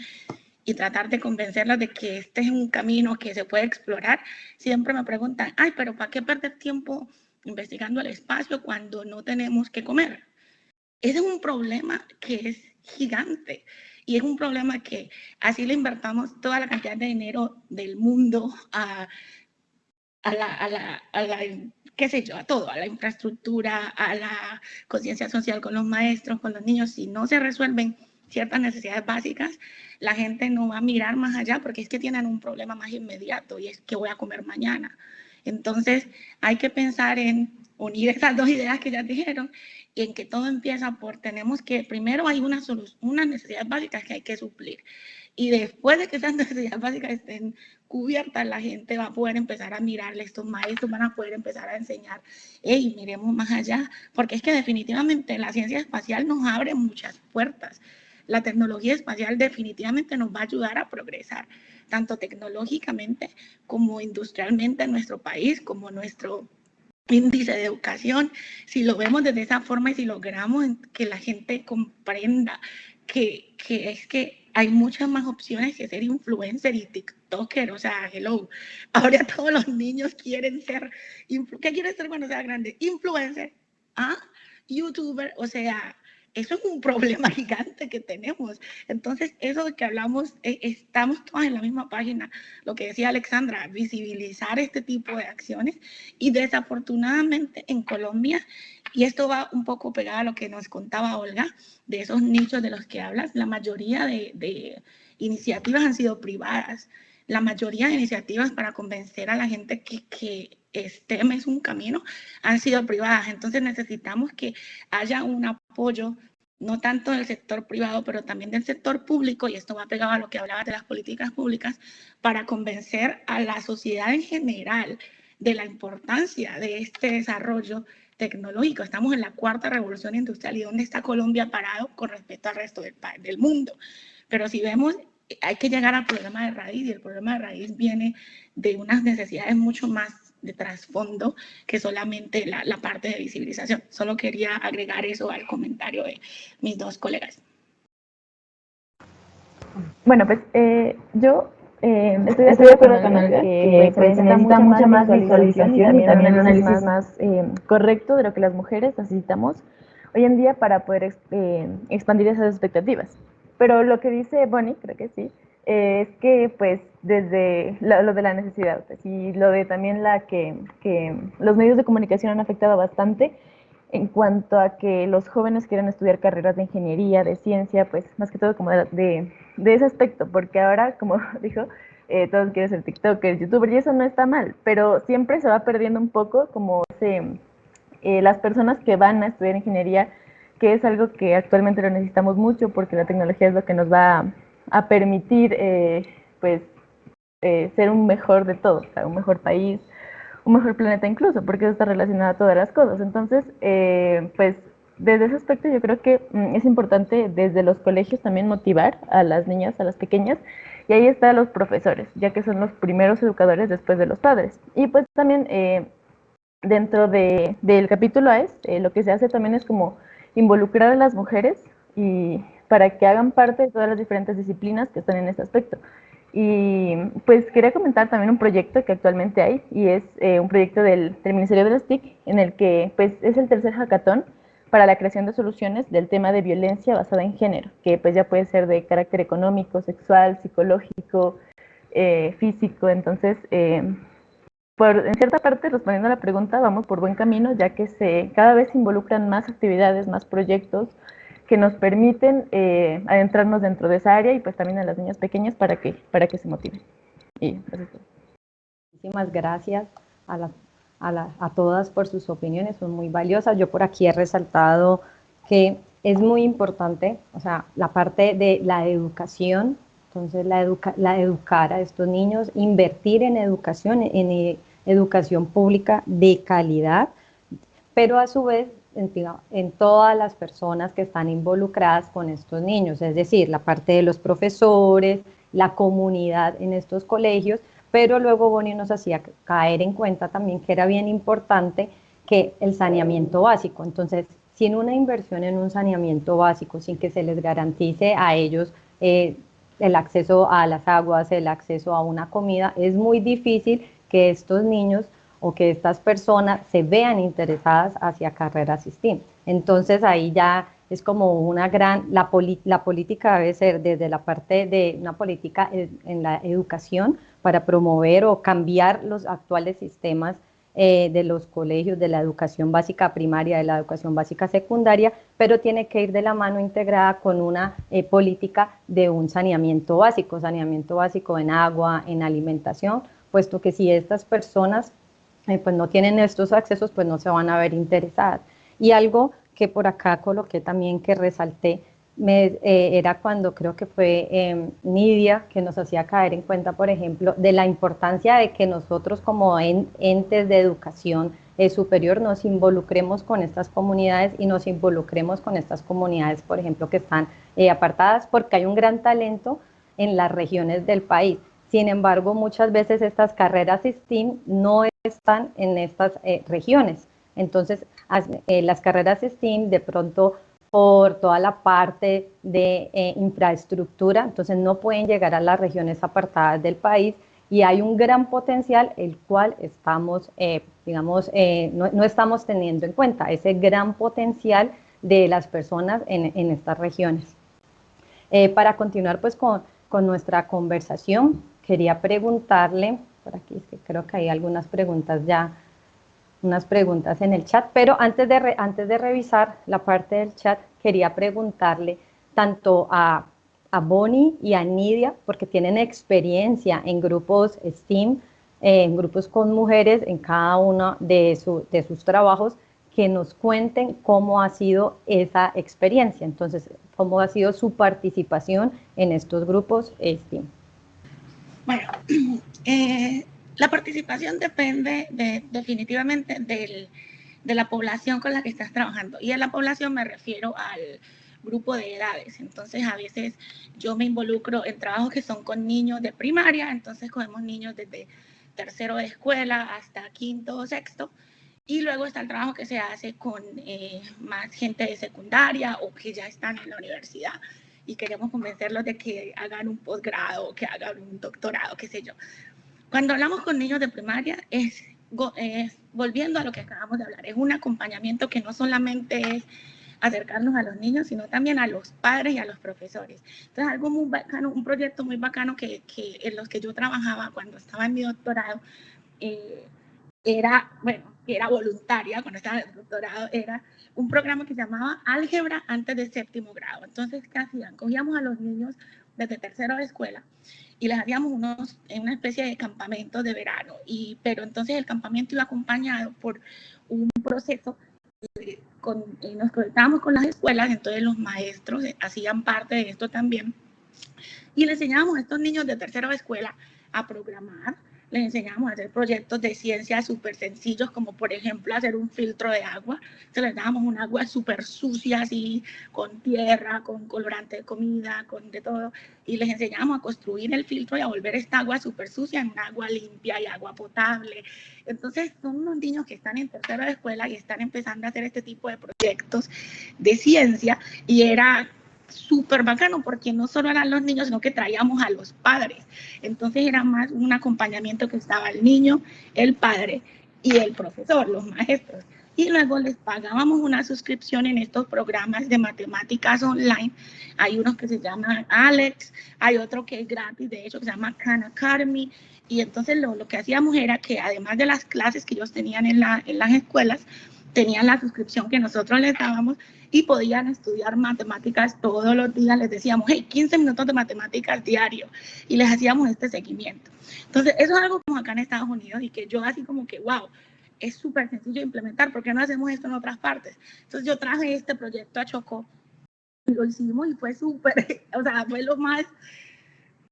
Speaker 3: y tratar de convencerlos de que este es un camino que se puede explorar. Siempre me preguntan, ay, pero ¿para qué perder tiempo investigando el espacio cuando no tenemos que comer? Ese es un problema que es gigante y es un problema que así le invertamos toda la cantidad de dinero del mundo a qué sé yo, a todo, a la infraestructura, a la conciencia social con los maestros, con los niños. Si no se resuelven ciertas necesidades básicas, la gente no va a mirar más allá porque es que tienen un problema más inmediato y es que voy a comer mañana. Entonces hay que pensar en unir esas dos ideas que ya dijeron y en que todo empieza por, tenemos que, primero hay unas necesidades básicas que hay que suplir. Y después de que esas necesidades básicas estén cubiertas, la gente va a poder empezar a mirarle, estos maestros van a poder empezar a enseñar, hey, miremos más allá, porque es que definitivamente la ciencia espacial nos abre muchas puertas. La tecnología espacial definitivamente nos va a ayudar a progresar, tanto tecnológicamente como industrialmente en nuestro país, como nuestro índice de educación. Si lo vemos desde esa forma y si logramos que la gente comprenda que es que hay muchas más opciones que ser influencer y TikToker, o sea, hello. Ahora todos los niños quieren ser, ¿qué quieren ser cuando sea grande? Influencer, YouTuber, o sea, eso es un problema gigante que tenemos. Entonces, eso de que hablamos, estamos todas en la misma página. Lo que decía Alexandra, visibilizar este tipo de acciones. Y desafortunadamente en Colombia, y esto va un poco pegado a lo que nos contaba Olga, de esos nichos de los que hablas, la mayoría de iniciativas han sido privadas. La mayoría de iniciativas para convencer a la gente que STEM es un camino han sido privadas. Entonces necesitamos que haya un apoyo no tanto del sector privado, pero también del sector público, y esto va pegado a lo que hablabas de las políticas públicas, para convencer a la sociedad en general de la importancia de este desarrollo tecnológico. Estamos en la cuarta revolución industrial y ¿dónde está Colombia parado con respecto al resto del mundo? Pero si vemos, hay que llegar al problema de raíz y el problema de raíz viene de unas necesidades mucho más de trasfondo que solamente la parte de visibilización. Solo quería agregar eso al comentario de mis dos colegas.
Speaker 5: Bueno, pues yo estoy de acuerdo con Olga que pues, se necesita mucha más visualización y también un análisis más correcto de lo que las mujeres necesitamos hoy en día para poder expandir esas expectativas. Pero lo que dice Bonnie, creo que sí, es que pues desde lo de la necesidad pues, y lo de también que los medios de comunicación han afectado bastante, en cuanto a que los jóvenes quieran estudiar carreras de ingeniería, de ciencia, pues más que todo como de ese aspecto, porque ahora, como dijo, todos quieren ser TikTokers, YouTubers, y eso no está mal, pero siempre se va perdiendo un poco como las personas que van a estudiar ingeniería, que es algo que actualmente lo necesitamos mucho porque la tecnología es lo que nos va a permitir pues ser un mejor de todos, o sea, un mejor país, un mejor planeta incluso, porque eso está relacionado a todas las cosas. Entonces, pues desde ese aspecto yo creo que es importante desde los colegios también motivar a las niñas, a las pequeñas, y ahí están los profesores, ya que son los primeros educadores después de los padres. Y pues también dentro del capítulo AES, lo que se hace también es como involucrar a las mujeres y para que hagan parte de todas las diferentes disciplinas que están en este aspecto. Y pues quería comentar también un proyecto que actualmente hay y es un proyecto del Ministerio de las TIC en el que pues es el tercer hackathon para la creación de soluciones del tema de violencia basada en género, que pues ya puede ser de carácter económico, sexual, psicológico, físico. Entonces, en cierta parte, respondiendo a la pregunta, vamos por buen camino, ya que cada vez se involucran más actividades, más proyectos que nos permiten adentrarnos dentro de esa área y pues también a las niñas pequeñas para que se motiven. Y eso es todo.
Speaker 1: Muchísimas gracias a todas por sus opiniones, son muy valiosas. Yo por aquí he resaltado que es muy importante, o sea, la parte de la educación, entonces la educar a estos niños, invertir en educación, educación pública de calidad, pero a su vez en todas las personas que están involucradas con estos niños, es decir, la parte de los profesores, la comunidad en estos colegios, pero luego Bonnie nos hacía caer en cuenta también que era bien importante que el saneamiento básico, entonces, sin una inversión en un saneamiento básico, sin que se les garantice a ellos el acceso a las aguas, el acceso a una comida, es muy difícil que estos niños o que estas personas se vean interesadas hacia carreras STEAM. Entonces ahí ya es como la política debe ser desde la parte de una política en la educación para promover o cambiar los actuales sistemas de los colegios, de la educación básica primaria, de la educación básica secundaria, pero tiene que ir de la mano integrada con una política de un saneamiento básico en agua, en alimentación, puesto que si estas personas pues no tienen estos accesos, pues no se van a ver interesadas. Y algo que por acá coloqué también que resalté, era cuando creo que fue Nidia que nos hacía caer en cuenta, por ejemplo, de la importancia de que nosotros como entes de educación superior nos involucremos con estas comunidades y nos involucremos con estas comunidades, por ejemplo, que están apartadas porque hay un gran talento en las regiones del país. Sin embargo, muchas veces estas carreras STEAM no están en estas regiones. Entonces, las carreras STEAM de pronto por toda la parte de infraestructura, entonces no pueden llegar a las regiones apartadas del país y hay un gran potencial el cual estamos, no estamos teniendo en cuenta, ese gran potencial de las personas en estas regiones. Para continuar pues con nuestra conversación, quería preguntarle, por aquí es que creo que hay algunas preguntas ya, unas preguntas en el chat, pero antes de revisar la parte del chat, quería preguntarle tanto a Bonnie y a Nidia, porque tienen experiencia en grupos STEAM, en grupos con mujeres en cada uno de sus trabajos, que nos cuenten cómo ha sido esa experiencia, entonces, cómo ha sido su participación en estos grupos STEAM.
Speaker 3: Bueno, la participación depende definitivamente de la población con la que estás trabajando. Y a la población me refiero al grupo de edades. Entonces, a veces yo me involucro en trabajos que son con niños de primaria, entonces cogemos niños desde tercero de escuela hasta quinto o sexto. Y luego está el trabajo que se hace con más gente de secundaria o que ya están en la universidad y queremos convencerlos de que hagan un posgrado, que hagan un doctorado, qué sé yo. Cuando hablamos con niños de primaria es volviendo a lo que acabamos de hablar, es un acompañamiento que no solamente es acercarnos a los niños, sino también a los padres y a los profesores. Entonces, algo muy bacano, un proyecto muy bacano en los que yo trabajaba cuando estaba en mi doctorado, era, bueno, que era voluntaria cuando estaba en el doctorado, era un programa que se llamaba Álgebra antes de séptimo grado. Entonces, ¿qué hacían? Cogíamos a los niños desde tercero de escuela y les hacíamos una especie de campamento de verano. Pero entonces el campamento iba acompañado por un proceso, nos conectábamos con las escuelas, entonces los maestros hacían parte de esto también. Y le enseñábamos a estos niños de tercero de escuela a programar, les enseñábamos a hacer proyectos de ciencia súper sencillos, como por ejemplo hacer un filtro de agua. Se les dábamos un agua súper sucia, así, con tierra, con colorante de comida, con de todo, y les enseñábamos a construir el filtro y a volver esta agua súper sucia en un agua limpia y agua potable. Entonces son unos niños que están en tercero de escuela y están empezando a hacer este tipo de proyectos de ciencia, y era súper bacano porque no solo eran los niños, sino que traíamos a los padres. Entonces era más un acompañamiento que estaba el niño, el padre y el profesor, los maestros. Y luego les pagábamos una suscripción en estos programas de matemáticas online. Hay unos que se llaman Alex, hay otro que es gratis, de hecho, que se llama Khan Academy. Y entonces lo que hacíamos era que además de las clases que ellos tenían en las escuelas, tenían la suscripción que nosotros les dábamos y podían estudiar matemáticas todos los días. Les decíamos, hey, 15 minutos de matemáticas diario, y les hacíamos este seguimiento. Entonces, eso es algo como acá en Estados Unidos y que yo así como que, wow, es súper sencillo de implementar, ¿por qué no hacemos esto en otras partes? Entonces, yo traje este proyecto a Chocó y lo hicimos y fue súper, o sea, fue lo más,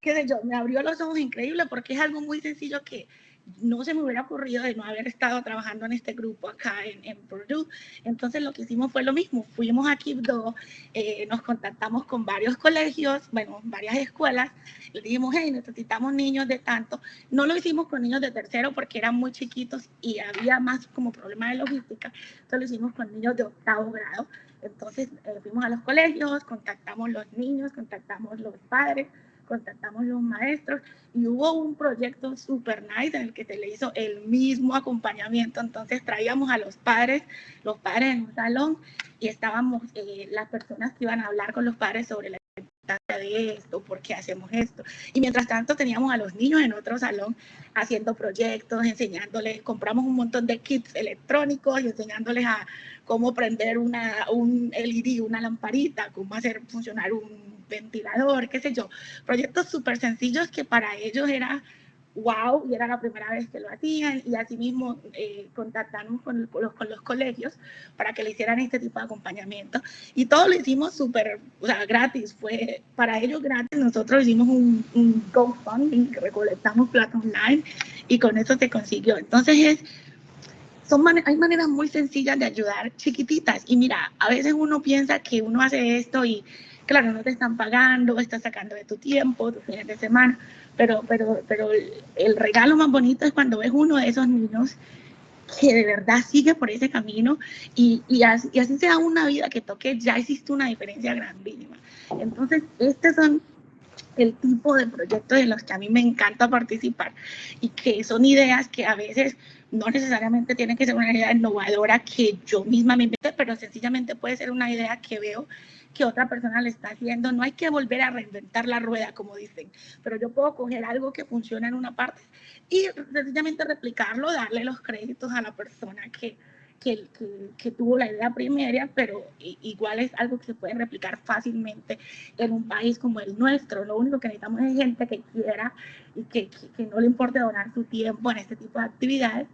Speaker 3: qué sé yo, me abrió los ojos increíble porque es algo muy sencillo que no se me hubiera ocurrido de no haber estado trabajando en este grupo acá en Purdue. Entonces lo que hicimos fue lo mismo, fuimos a Quibdó, nos contactamos con varios colegios, bueno, varias escuelas, le dijimos, hey, necesitamos niños de tanto. No lo hicimos con niños de tercero porque eran muy chiquitos y había más como problema de logística, entonces lo hicimos con niños de octavo grado. Entonces fuimos a los colegios, contactamos los niños, contactamos los padres, contactamos los maestros y hubo un proyecto super nice en el que se le hizo el mismo acompañamiento. Entonces traíamos a los padres en un salón y estábamos las personas que iban a hablar con los padres sobre la importancia de esto, por qué hacemos esto. Y mientras tanto teníamos a los niños en otro salón haciendo proyectos, enseñándoles, compramos un montón de kits electrónicos y enseñándoles a cómo prender un LED, una lamparita, cómo hacer funcionar un ventilador, qué sé yo, proyectos súper sencillos que para ellos era wow, y era la primera vez que lo hacían, y asimismo contactamos con los colegios para que le hicieran este tipo de acompañamiento, y todo lo hicimos súper, o sea, gratis, fue para ellos gratis. Nosotros hicimos un GoFundMe, recolectamos plata online, y con eso se consiguió. Entonces hay maneras muy sencillas de ayudar, chiquititas, y mira, a veces uno piensa que uno hace esto y claro, no te están pagando, estás sacando de tu tiempo, tus fines de semana, pero el regalo más bonito es cuando ves uno de esos niños que de verdad sigue por ese camino y así sea una vida que toque, ya existe una diferencia grandísima. Entonces, estos son el tipo de proyectos en los que a mí me encanta participar y que son ideas que a veces no necesariamente tiene que ser una idea innovadora que yo misma me invente, pero sencillamente puede ser una idea que veo que otra persona le está haciendo. No hay que volver a reinventar la rueda, como dicen, pero yo puedo coger algo que funciona en una parte y sencillamente replicarlo, darle los créditos a la persona que tuvo la idea primera, pero igual es algo que se puede replicar fácilmente en un país como el nuestro. Lo único que necesitamos es gente que quiera y que no le importe donar su tiempo en este tipo de actividades.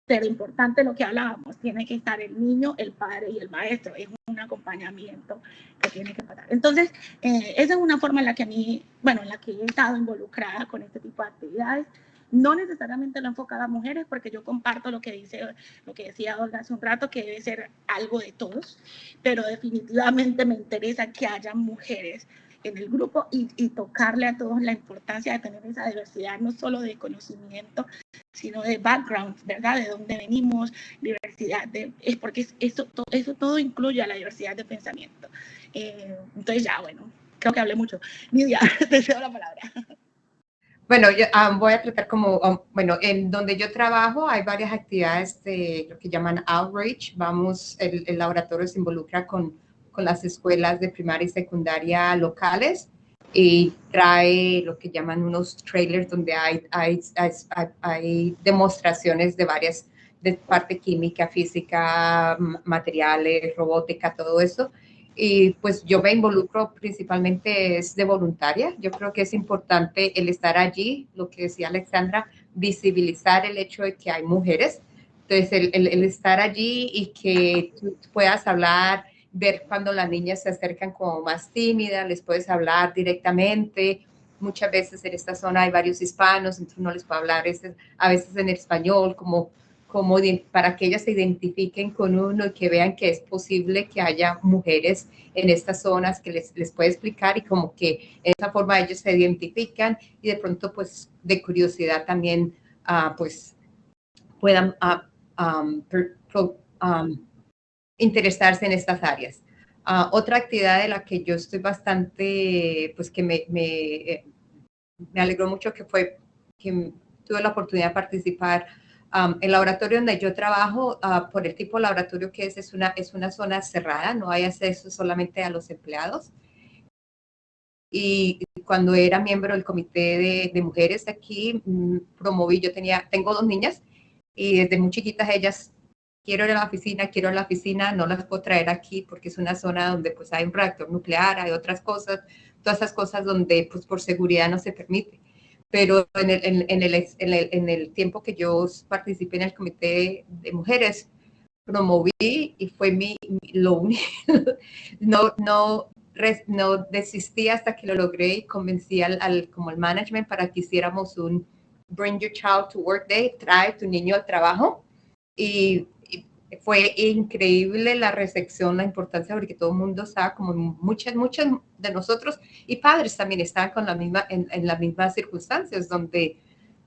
Speaker 3: Pero importante lo que hablábamos, tiene que estar el niño, el padre y el maestro. Es un acompañamiento que tiene que pasar. Entonces, esa es una forma en la que a mí, bueno, en la que he estado involucrada con este tipo de actividades. No necesariamente lo enfocada a mujeres, porque yo comparto lo que decía Olga hace un rato, que debe ser algo de todos, pero definitivamente me interesa que haya mujeres en el grupo y tocarle a todos la importancia de tener esa diversidad, no solo de conocimiento, sino de background, ¿verdad? De dónde venimos, diversidad, es porque eso todo incluye a la diversidad de pensamiento. Entonces ya, bueno, creo que hablé mucho. Nidia, te cedo la palabra.
Speaker 2: Bueno, yo voy a tratar como, bueno, en donde yo trabajo hay varias actividades de lo que llaman outreach. El laboratorio se involucra con las escuelas de primaria y secundaria locales y trae lo que llaman unos trailers donde hay demostraciones de varias de parte química, física, materiales, robótica, todo eso. Y pues yo me involucro principalmente es de voluntaria. Yo creo que es importante el estar allí, lo que decía Alexandra, visibilizar el hecho de que hay mujeres. Entonces, el estar allí y que tú puedas hablar, ver cuando las niñas se acercan como más tímidas, les puedes hablar directamente. Muchas veces en esta zona hay varios hispanos, entonces no les puedo hablar a veces en español, como para que ellas se identifiquen con uno y que vean que es posible que haya mujeres en estas zonas que les puede explicar y como que de esa forma ellos se identifican y de pronto pues de curiosidad también pues puedan interesarse en estas áreas. Otra actividad de la que yo estoy bastante, pues que me alegró mucho que fue que tuve la oportunidad de participar. El laboratorio donde yo trabajo, por el tipo de laboratorio que es una zona cerrada, no hay acceso solamente a los empleados. Y cuando era miembro del comité de mujeres aquí, promoví, tengo 2 niñas y desde muy chiquitas ellas, quiero ir a la oficina, no las puedo traer aquí porque es una zona donde pues hay un reactor nuclear, hay otras cosas, todas esas cosas donde pues por seguridad no se permite. Pero en el tiempo que yo participé en el comité de mujeres, promoví y fue lo único, no desistí hasta que lo logré y convencí como el management para que hiciéramos un Bring Your Child to Work Day, trae tu niño al trabajo. Y fue increíble la recepción, la importancia, porque todo el mundo estaba como muchas de nosotros y padres también estaban con en las mismas circunstancias, donde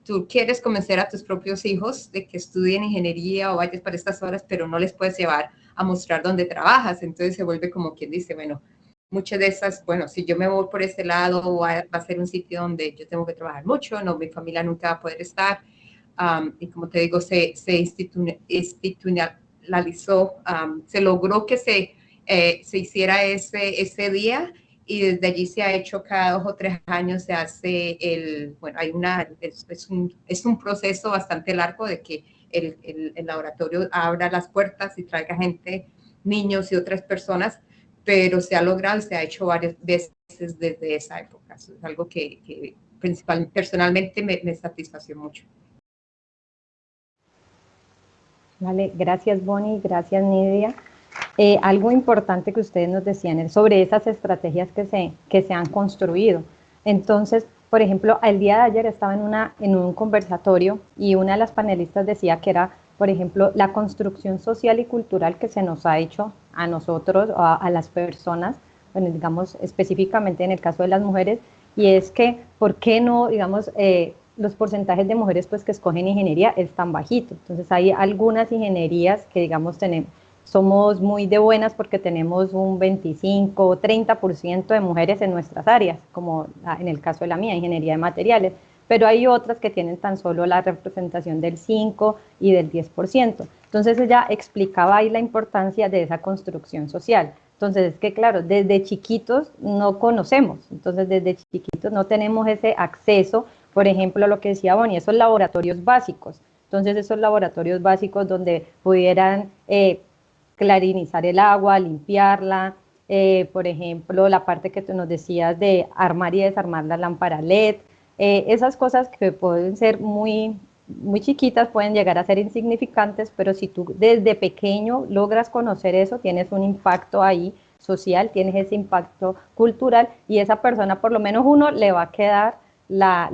Speaker 2: tú quieres convencer a tus propios hijos de que estudien ingeniería o vayas para estas horas, pero no les puedes llevar a mostrar dónde trabajas. Entonces se vuelve como quien dice, bueno, muchas de esas, bueno, si yo me voy por ese lado, va a ser un sitio donde yo tengo que trabajar mucho, no, mi familia nunca va a poder estar. Y como te digo, se institucionalizó, se logró que se hiciera ese día y desde allí se ha hecho cada 2 o 3 años, se hace bueno, es un proceso bastante largo de que el laboratorio abra las puertas y traiga gente, niños y otras personas, pero se ha logrado y se ha hecho varias veces desde esa época. Eso es algo que personalmente me satisfació mucho.
Speaker 1: Vale, gracias Bonnie, gracias Nidia. Algo importante que ustedes nos decían es sobre esas estrategias que se han construido. Entonces, por ejemplo, el día de ayer estaba en un conversatorio y una de las panelistas decía que era, por ejemplo, la construcción social y cultural que se nos ha hecho a nosotros, a las personas, bueno, digamos específicamente en el caso de las mujeres, y es que, ¿por qué no, digamos, los porcentajes de mujeres pues que escogen ingeniería es tan bajito? Entonces hay algunas ingenierías que digamos somos muy de buenas porque tenemos un 25 o 30% de mujeres en nuestras áreas, como en el caso de la mía, ingeniería de materiales, pero hay otras que tienen tan solo la representación del 5 y del 10%. Entonces ella explicaba ahí la importancia de esa construcción social. Entonces es que claro, desde chiquitos no conocemos, entonces desde chiquitos no tenemos ese acceso, por ejemplo, lo que decía Bonnie, esos laboratorios básicos. Entonces esos laboratorios básicos donde pudieran clarinizar el agua, limpiarla, por ejemplo, la parte que tú nos decías de armar y desarmar la lámpara LED, esas cosas que pueden ser muy chiquitas, pueden llegar a ser insignificantes, pero si tú desde pequeño logras conocer eso, tienes un impacto ahí social, tienes ese impacto cultural y esa persona, por lo menos uno, le va a quedar la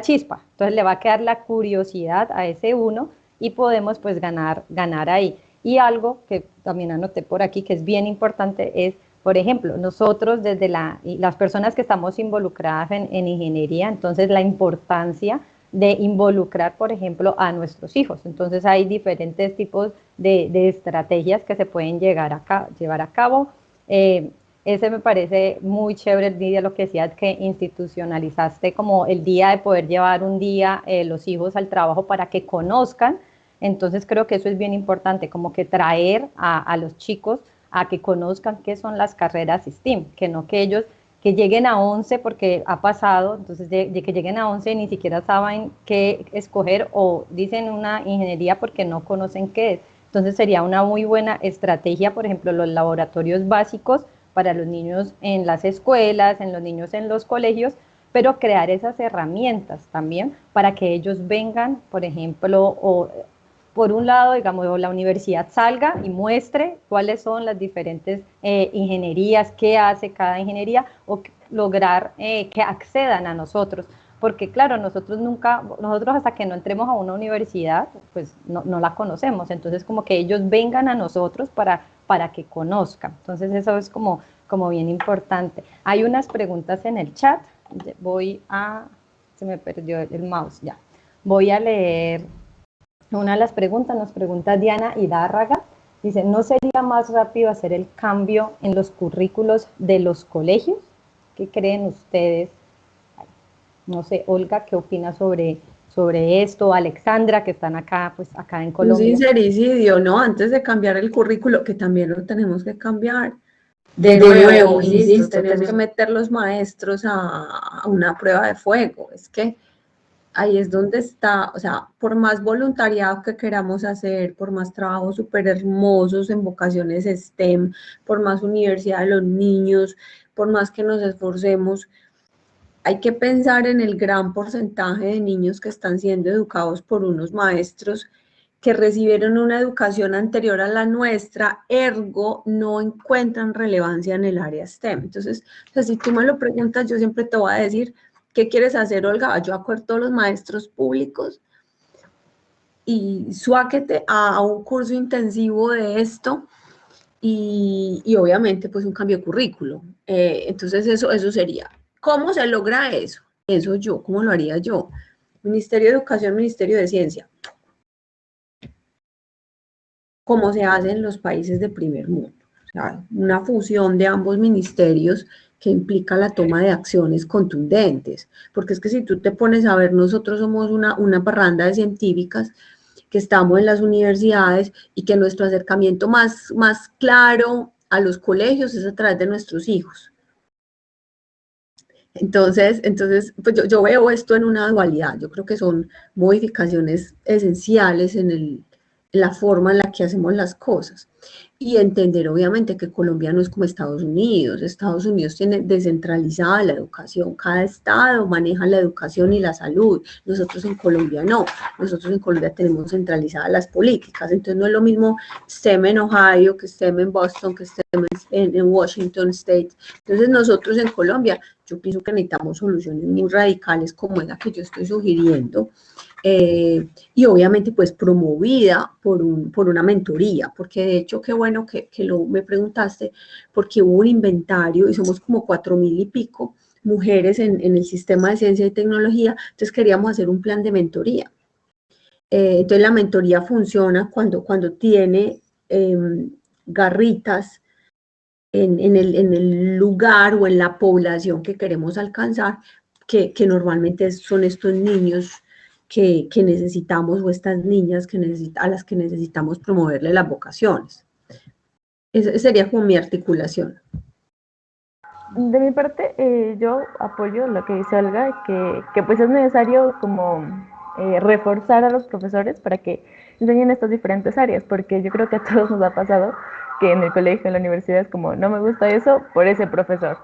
Speaker 1: chispa, entonces le va a quedar la curiosidad a ese uno y podemos pues ganar ahí. Y algo que también anoté por aquí que es bien importante es, por ejemplo, nosotros desde las personas que estamos involucradas en ingeniería, entonces la importancia de involucrar, por ejemplo, a nuestros hijos. Entonces hay diferentes tipos de estrategias que se pueden llevar a cabo. Ese me parece muy chévere, Lidia, lo que decías, que institucionalizaste como el día de poder llevar un día los hijos al trabajo para que conozcan. Entonces creo que eso es bien importante, como que traer a los chicos a que conozcan qué son las carreras STEAM, que no que ellos que lleguen a 11 porque ha pasado, entonces de que lleguen a 11 ni siquiera saben qué escoger o dicen una ingeniería porque no conocen qué es. Entonces sería una muy buena estrategia, por ejemplo, los laboratorios básicos para los niños en las escuelas, en los niños en los colegios, pero crear esas herramientas también para que ellos vengan, por ejemplo, o por un lado, digamos, la universidad salga y muestre cuáles son las diferentes ingenierías, qué hace cada ingeniería, o lograr que accedan a nosotros. Porque claro, nosotros hasta que no entremos a una universidad, pues no la conocemos. Entonces, como que ellos vengan a nosotros para que conozcan. Entonces, eso es como bien importante. Hay unas preguntas en el chat. Se me perdió el mouse, ya. Voy a leer una de las preguntas. Nos pregunta Diana Hidárraga, dice, ¿no sería más rápido hacer el cambio en los currículos de los colegios? ¿Qué creen ustedes? No sé, Olga, ¿qué opina sobre esto? Alexandra, que están acá, pues acá en
Speaker 4: Un
Speaker 1: Colombia.
Speaker 4: sincericidio, ¿no? Antes de cambiar el currículo, que también lo tenemos que cambiar. De nuevo, insisto, tenemos que meter los maestros a una prueba de fuego. Es que ahí es donde está, o sea, por más voluntariado que queramos hacer, por más trabajos súper hermosos en vocaciones STEM, por más universidad de los niños, por más que nos esforcemos, hay que pensar en el gran porcentaje de niños que están siendo educados por unos maestros que recibieron una educación anterior a la nuestra, ergo no encuentran relevancia en el área STEM. Entonces, o sea, si tú me lo preguntas, yo siempre te voy a decir, ¿qué quieres hacer, Olga? Yo acuerdo a todos los maestros públicos y suáquete a un curso intensivo de esto y obviamente pues un cambio de currículo. Entonces eso sería. ¿Cómo se logra eso? Eso yo, ¿cómo lo haría yo? Ministerio de Educación, Ministerio de Ciencia. Como se hace en los países de primer mundo. O sea, una fusión de ambos ministerios que implica la toma de acciones contundentes. Porque es que si tú te pones a ver, nosotros somos una parranda de científicas que estamos en las universidades y que nuestro acercamiento más claro a los colegios es a través de nuestros hijos. Entonces pues yo veo esto en una dualidad. Yo creo que son modificaciones esenciales en la forma en la que hacemos las cosas. Y entender obviamente que Colombia no es como Estados Unidos. Estados Unidos tiene descentralizada la educación. Cada estado maneja la educación y la salud. Nosotros en Colombia no. Nosotros en Colombia tenemos centralizadas las políticas. Entonces no es lo mismo STEM en Ohio, que STEM en Boston, que STEM en Washington State. Entonces nosotros en Colombia, yo pienso que necesitamos soluciones muy radicales como la que yo estoy sugiriendo. Y obviamente pues promovida por una mentoría, porque de hecho qué bueno que me preguntaste, porque hubo un inventario y somos como 4.000 y pico mujeres en el sistema de ciencia y tecnología, entonces queríamos hacer un plan de mentoría. Entonces la mentoría funciona cuando tiene garritas en el lugar o en la población que queremos alcanzar, que normalmente son estos niños que necesitamos, o estas niñas a las que necesitamos promoverle las vocaciones. Esa sería como mi articulación.
Speaker 5: De mi parte, yo apoyo lo que dice Olga, que pues es necesario como reforzar a los profesores para que enseñen estas diferentes áreas, porque yo creo que a todos nos ha pasado que en el colegio, en la universidad, es como, no me gusta eso por ese profesor.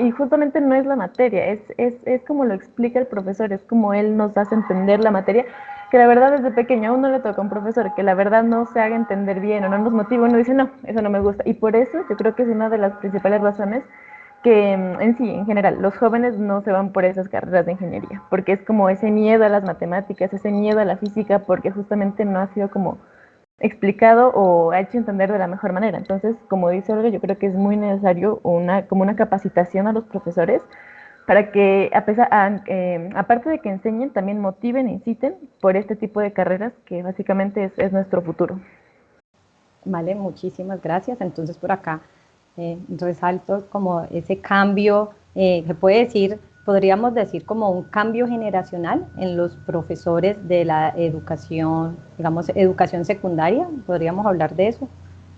Speaker 5: Y justamente no es la materia, es como lo explica el profesor, es como él nos hace entender la materia, que la verdad desde pequeño a uno le toca a un profesor que la verdad no se haga entender bien o no nos motiva, uno dice, no, eso no me gusta. Y por eso yo creo que es una de las principales razones que en general, los jóvenes no se van por esas carreras de ingeniería, porque es como ese miedo a las matemáticas, ese miedo a la física, porque justamente no ha sido como explicado o ha hecho entender de la mejor manera. Entonces, como dice Olga, yo creo que es muy necesario como una capacitación a los profesores para que, aparte de que enseñen, también motiven e inciten por este tipo de carreras que básicamente es nuestro futuro.
Speaker 1: Vale, muchísimas gracias. Entonces, por acá resalto como ese cambio, podríamos decir como un cambio generacional en los profesores de la educación, digamos, educación secundaria, podríamos hablar de eso,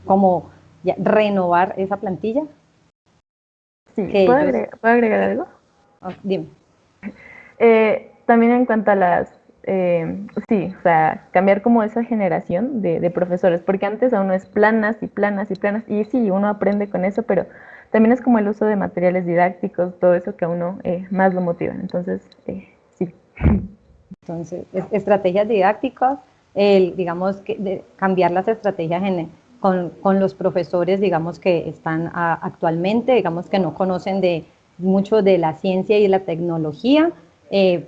Speaker 1: como ya renovar esa plantilla.
Speaker 5: Sí,
Speaker 1: que
Speaker 5: ¿puedo
Speaker 1: ellos...
Speaker 5: ¿puedo agregar algo?
Speaker 1: Oh, dime.
Speaker 5: También en cuanto a sí, o sea, cambiar como esa generación de profesores, porque antes a uno es planas y planas y planas, y sí, uno aprende con eso, pero también es como el uso de materiales didácticos, todo eso que a uno más lo motiva. Entonces, sí.
Speaker 1: Entonces, estrategias didácticas, digamos, que cambiar las estrategias con los profesores, digamos, que están actualmente, digamos, que no conocen mucho de la ciencia y la tecnología.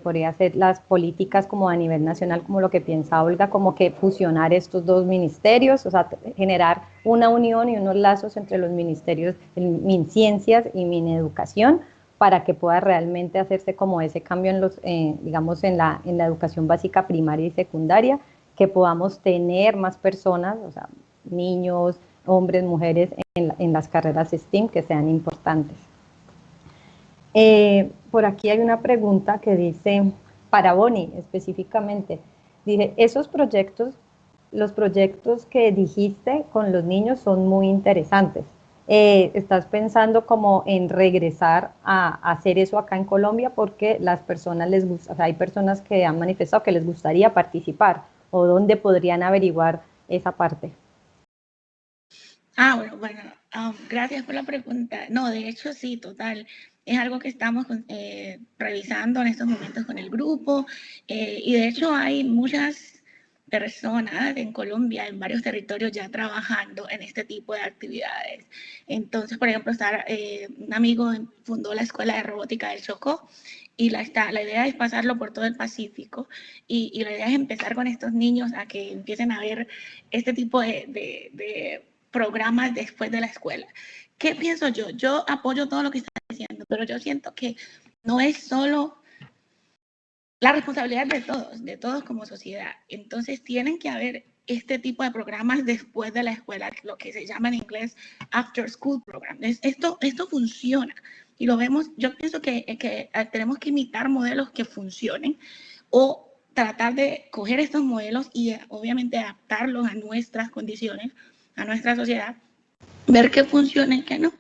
Speaker 1: Podría ser las políticas como a nivel nacional, como lo que piensa Olga, como que fusionar estos dos ministerios, o sea, generar una unión y unos lazos entre los ministerios, el MinCiencias y MinEducación, para que pueda realmente hacerse como ese cambio digamos, en la educación básica primaria y secundaria, que podamos tener más personas, o sea, niños, hombres, mujeres, en las carreras STEAM que sean importantes. Por aquí hay una pregunta que dice, para Bonnie específicamente, dice, los proyectos que dijiste con los niños son muy interesantes. ¿Estás pensando como en regresar a hacer eso acá en Colombia? Porque las personas les gusta, o sea, hay personas que han manifestado que les gustaría participar, o dónde podrían averiguar esa parte.
Speaker 3: Bueno, gracias por la pregunta. No, de hecho sí, total. Es algo que estamos revisando en estos momentos con el grupo y de hecho hay muchas personas en Colombia, en varios territorios ya trabajando en este tipo de actividades. Entonces, por ejemplo, un amigo fundó la Escuela de Robótica del Chocó y la idea es pasarlo por todo el Pacífico y la idea es empezar con estos niños a que empiecen a ver este tipo de programas después de la escuela. ¿Qué pienso yo? Yo apoyo todo lo que están diciendo, pero yo siento que no es solo la responsabilidad de todos como sociedad. Entonces tienen que haber este tipo de programas después de la escuela, lo que se llama en inglés after school program. Esto funciona y lo vemos. Yo pienso que tenemos que imitar modelos que funcionen o tratar de coger estos modelos y obviamente adaptarlos a nuestras condiciones, a nuestra sociedad, ver qué funciona y qué no.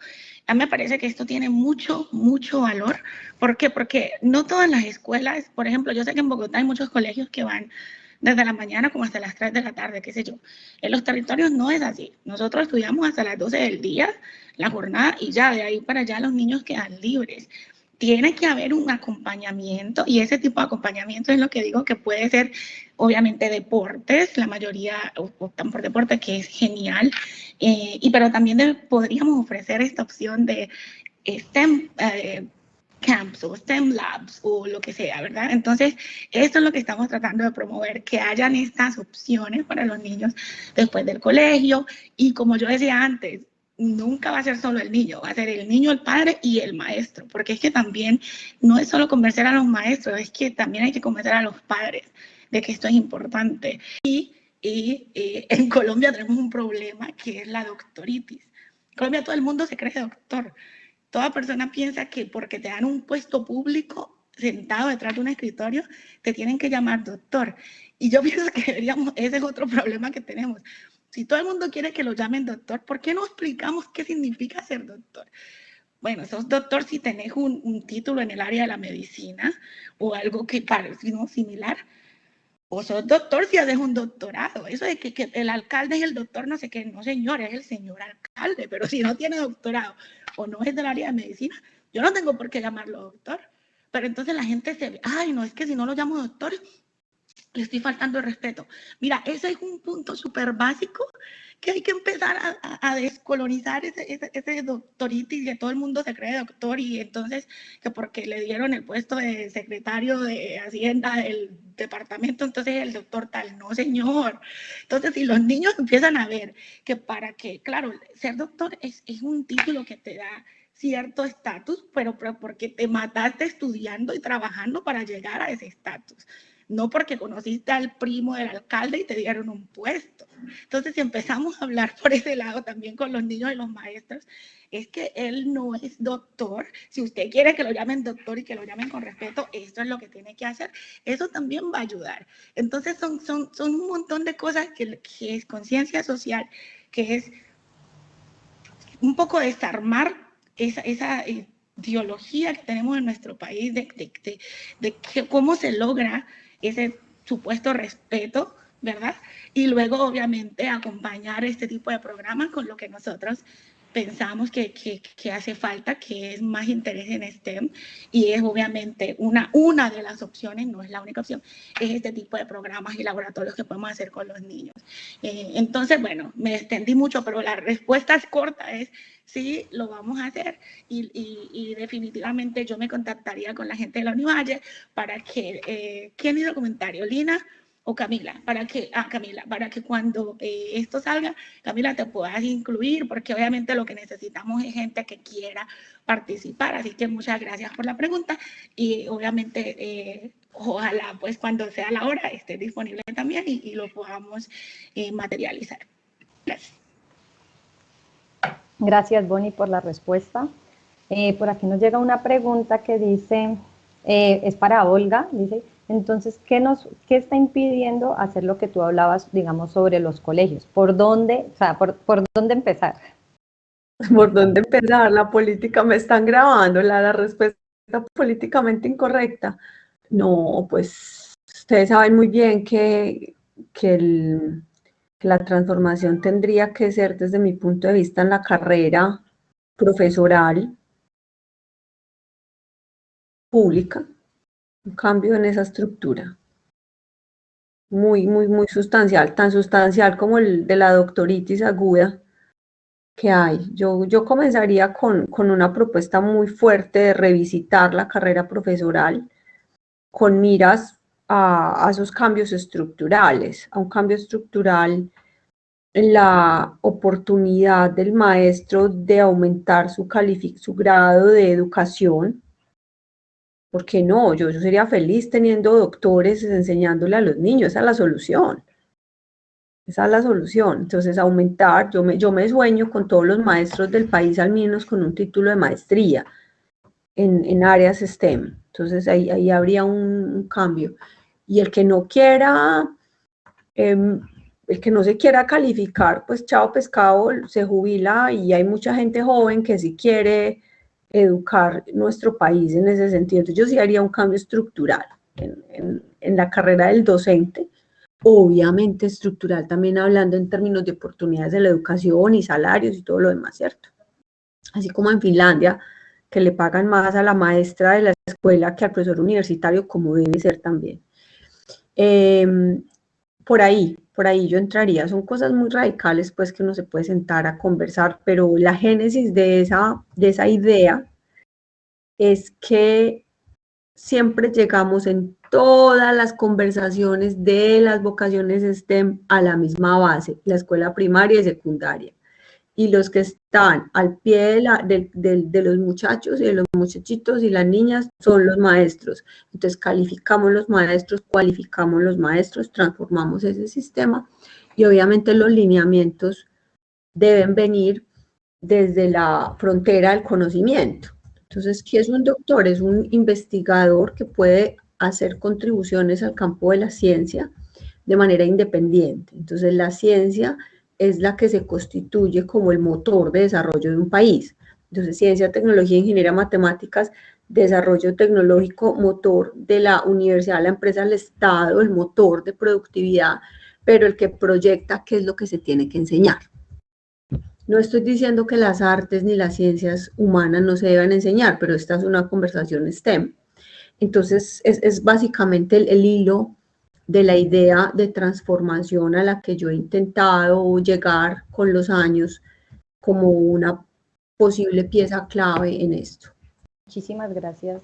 Speaker 3: A mí me parece que esto tiene mucho, mucho valor. ¿Por qué? Porque no todas las escuelas, por ejemplo, yo sé que en Bogotá hay muchos colegios que van desde la mañana como hasta las 3 de la tarde, qué sé yo. En los territorios no es así. Nosotros estudiamos hasta las 12 del día la jornada y ya de ahí para allá los niños quedan libres. Tiene que haber un acompañamiento y ese tipo de acompañamiento es lo que digo que puede ser obviamente deportes, la mayoría optan por deporte, que es genial, pero también podríamos ofrecer esta opción de STEM camps o STEM labs o lo que sea, ¿verdad? Entonces, esto es lo que estamos tratando de promover, que hayan estas opciones para los niños después del colegio y como yo decía antes, nunca va a ser solo el niño, va a ser el niño, el padre y el maestro, porque es que también no es solo convencer a los maestros, es que también hay que convencer a los padres de que esto es importante. Y en Colombia tenemos un problema que es la doctoritis. En Colombia todo el mundo se cree doctor. Toda persona piensa que porque te dan un puesto público sentado detrás de un escritorio, te tienen que llamar doctor. Y yo pienso que ese es otro problema que tenemos. Si todo el mundo quiere que lo llamen doctor, ¿por qué no explicamos qué significa ser doctor? Bueno, sos doctor si tenés un título en el área de la medicina o algo que parece similar. O sos doctor si haces un doctorado. Eso de que el alcalde es el doctor, no sé qué, no señor, es el señor alcalde, pero si no tiene doctorado o no es del área de medicina, yo no tengo por qué llamarlo doctor. Pero entonces la gente ay, no, es que si no lo llamo doctor, le estoy faltando el respeto. Mira, ese es un punto súper básico que hay que empezar a descolonizar ese doctoritis, que todo el mundo se cree doctor y entonces que porque le dieron el puesto de secretario de Hacienda del departamento, entonces el doctor tal, no señor. Entonces si los niños empiezan a ver que claro, ser doctor es un título que te da cierto estatus, pero porque te mataste estudiando y trabajando para llegar a ese estatus. No porque conociste al primo del alcalde y te dieron un puesto. Entonces, si empezamos a hablar por ese lado también con los niños y los maestros, es que él no es doctor. Si usted quiere que lo llamen doctor y que lo llamen con respeto, esto es lo que tiene que hacer. Eso también va a ayudar. Entonces, son un montón de cosas que es conciencia social, que es un poco desarmar ideología que tenemos en nuestro país de cómo se logra ese supuesto respeto, ¿verdad? Y luego, obviamente, acompañar este tipo de programas con lo que nosotros pensamos que hace falta, que es más interés en STEM, y es obviamente una de las opciones, no es la única opción, es este tipo de programas y laboratorios que podemos hacer con los niños. Entonces, bueno, me extendí mucho, pero la respuesta corta es sí, lo vamos a hacer, y definitivamente yo me contactaría con la gente de la Univalle para que, ¿quién hizo el comentario? ¿Lina o Camila? Camila, para que cuando esto salga, Camila, te puedas incluir, porque obviamente lo que necesitamos es gente que quiera participar. Así que muchas gracias por la pregunta, y obviamente ojalá pues cuando sea la hora esté disponible también y lo podamos materializar. Gracias.
Speaker 1: Gracias, Bonnie, por la respuesta. Por aquí nos llega una pregunta que dice, es para Olga, dice, entonces, ¿qué está impidiendo hacer lo que tú hablabas, digamos, sobre los colegios? ¿Por dónde, o sea, por dónde empezar?
Speaker 4: ¿Por dónde empezar? La política me están grabando, la respuesta políticamente incorrecta. No, pues ustedes saben muy bien que la transformación tendría que ser, desde mi punto de vista, en la carrera profesoral pública, un cambio en esa estructura. Muy, muy, muy sustancial, tan sustancial como el de la doctoritis aguda que hay. Yo comenzaría con una propuesta muy fuerte de revisitar la carrera profesoral con miras a esos cambios estructurales, a un cambio estructural en la oportunidad del maestro de aumentar su grado de educación. ¿Por qué no? Yo sería feliz teniendo doctores enseñándole a los niños, esa es la solución. Esa es la solución. Entonces, aumentar, yo me sueño con todos los maestros del país, al menos con un título de maestría en áreas STEM. Entonces, ahí habría un cambio. Y el que no quiera, el que no se quiera calificar, pues chao pescado, se jubila, y hay mucha gente joven que sí quiere educar nuestro país en ese sentido. Entonces, yo sí haría un cambio estructural en la carrera del docente, obviamente estructural también hablando en términos de oportunidades de la educación y salarios y todo lo demás, ¿cierto? Así como en Finlandia, que le pagan más a la maestra de la escuela que al profesor universitario, como debe ser también. Por ahí yo entraría. Son cosas muy radicales, pues, que uno se puede sentar a conversar, pero la génesis de esa idea es que siempre llegamos en todas las conversaciones de las vocaciones STEM a la misma base, la escuela primaria y secundaria. Y los que están al pie de los muchachos y de los muchachitos y las niñas son los maestros. Entonces calificamos los maestros, cualificamos los maestros, transformamos ese sistema, y obviamente los lineamientos deben venir desde la frontera del conocimiento. Entonces, ¿qué es un doctor? Es un investigador que puede hacer contribuciones al campo de la ciencia de manera independiente. Entonces, la ciencia es la que se constituye como el motor de desarrollo de un país. Entonces, ciencia, tecnología, ingeniería, matemáticas, desarrollo tecnológico, motor de la universidad, la empresa, el Estado, el motor de productividad, pero el que proyecta qué es lo que se tiene que enseñar. No estoy diciendo que las artes ni las ciencias humanas no se deban enseñar, pero esta es una conversación STEM. Entonces, es básicamente el hilo de la idea de transformación a la que yo he intentado llegar con los años como una posible pieza clave en esto.
Speaker 1: Muchísimas gracias,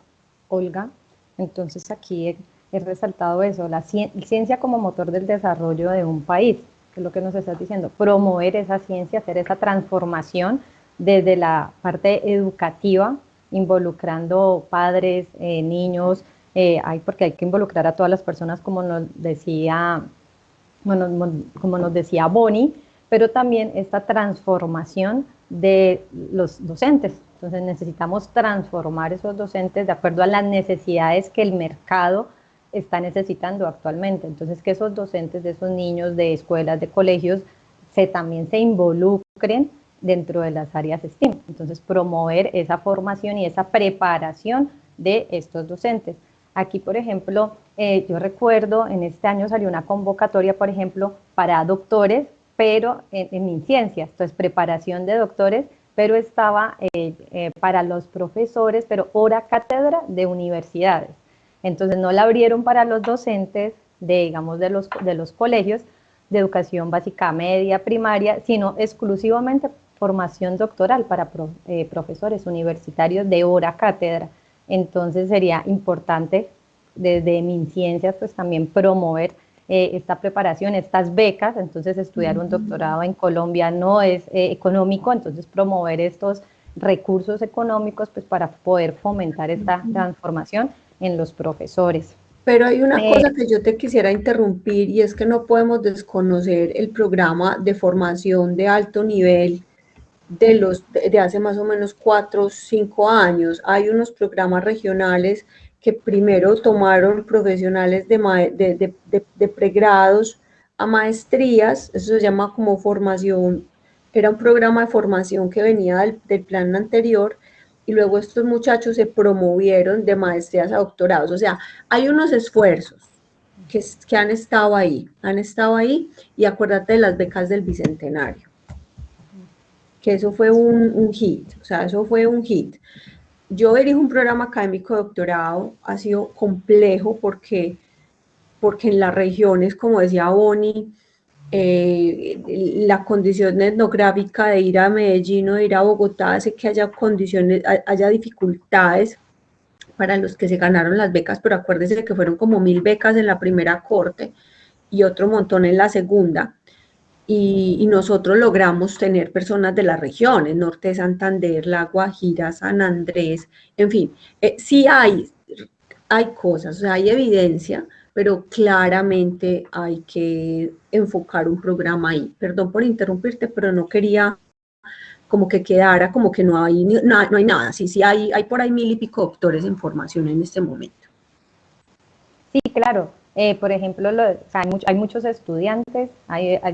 Speaker 1: Olga. Entonces, aquí he resaltado eso, la ciencia como motor del desarrollo de un país, que es lo que nos estás diciendo, promover esa ciencia, hacer esa transformación desde la parte educativa, involucrando padres, niños, porque hay que involucrar a todas las personas, como nos decía Bonnie, pero también esta transformación de los docentes. Entonces necesitamos transformar esos docentes de acuerdo a las necesidades que el mercado está necesitando actualmente. Entonces, que esos docentes de esos niños de escuelas, de colegios, también se involucren dentro de las áreas STEAM. Entonces, promover esa formación y esa preparación de estos docentes. Aquí, por ejemplo, yo recuerdo, en este año salió una convocatoria, por ejemplo, para doctores, pero en ciencias, entonces preparación de doctores, pero estaba para los profesores, pero hora cátedra de universidades. Entonces no la abrieron para los docentes de, digamos, de los colegios de educación básica media, primaria, sino exclusivamente formación doctoral para profesores universitarios de hora cátedra. Entonces sería importante desde MinCiencias pues también promover esta preparación, estas becas. Entonces estudiar un doctorado en Colombia no es económico, entonces promover estos recursos económicos pues para poder fomentar esta transformación en los profesores.
Speaker 4: Pero hay una cosa que yo te quisiera interrumpir, y es que no podemos desconocer el programa de formación de alto nivel de hace más o menos 4 o 5 años. Hay unos programas regionales que primero tomaron profesionales de pregrados a maestrías, eso se llama como formación, era un programa de formación que venía del plan anterior, y luego estos muchachos se promovieron de maestrías a doctorados. O sea, hay unos esfuerzos que han estado ahí, y acuérdate de las becas del Bicentenario, que eso fue un hit, o sea, eso fue un hit. Yo dirijo un programa académico de doctorado, ha sido complejo porque en las regiones, como decía Bonnie, la condición etnográfica de ir a Medellín o de ir a Bogotá hace que haya dificultades para los que se ganaron las becas, pero acuérdense que fueron como 1000 becas en la primera corte y otro montón en la segunda. Y nosotros logramos tener personas de las regiones, Norte de Santander, La Guajira, San Andrés, en fin, sí hay cosas, o sea, hay evidencia, pero claramente hay que enfocar un programa ahí. Perdón por interrumpirte, pero no quería como que quedara como que no hay nada. Sí, hay por ahí 1000 y pico doctores en formación en este momento.
Speaker 1: Sí, claro. Por ejemplo, o sea, hay muchos estudiantes,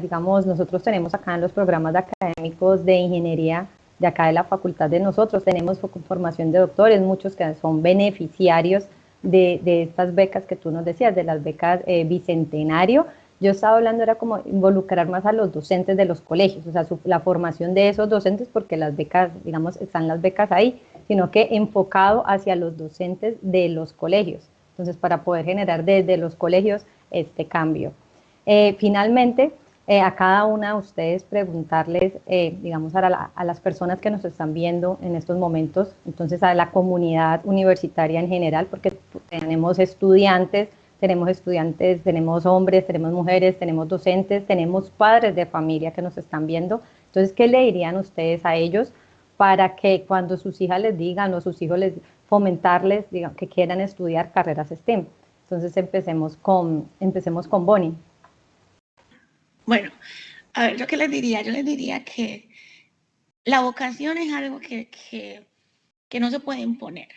Speaker 1: digamos, nosotros tenemos acá en los programas académicos de ingeniería de acá de la facultad de nosotros, tenemos formación de doctores, muchos que son beneficiarios de estas becas que tú nos decías, de las becas Bicentenario. Yo estaba hablando, era como involucrar más a los docentes de los colegios, o sea, la formación de esos docentes, porque las becas, digamos, están las becas ahí, sino que enfocado hacia los docentes de los colegios. Entonces, para poder generar desde los colegios este cambio. Finalmente, a cada una de ustedes preguntarles, digamos, a las personas que nos están viendo en estos momentos, entonces a la comunidad universitaria en general, porque tenemos estudiantes, tenemos hombres, tenemos mujeres, tenemos docentes, tenemos padres de familia que nos están viendo. Entonces, ¿qué le dirían ustedes a ellos para que cuando sus hijas les digan o sus hijos les fomentarles, digamos, que quieran estudiar carreras STEM? Entonces empecemos con Bonnie.
Speaker 3: Bueno, a ver, ¿yo qué les diría? Yo les diría que la vocación es algo que no se puede imponer.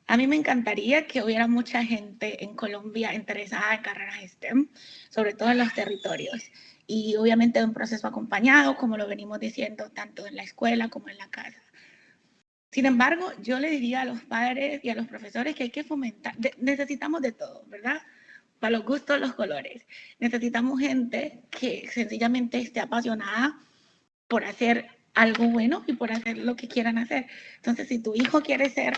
Speaker 3: A mí me encantaría que hubiera mucha gente en Colombia interesada en carreras STEM, sobre todo en los territorios. Y obviamente un proceso acompañado, como lo venimos diciendo, tanto en la escuela como en la casa. Sin embargo, yo le diría a los padres y a los profesores que hay que fomentar, necesitamos de todo, ¿verdad? Para los gustos, los colores. Necesitamos gente que sencillamente esté apasionada por hacer algo bueno y por hacer lo que quieran hacer. Entonces, si tu hijo quiere ser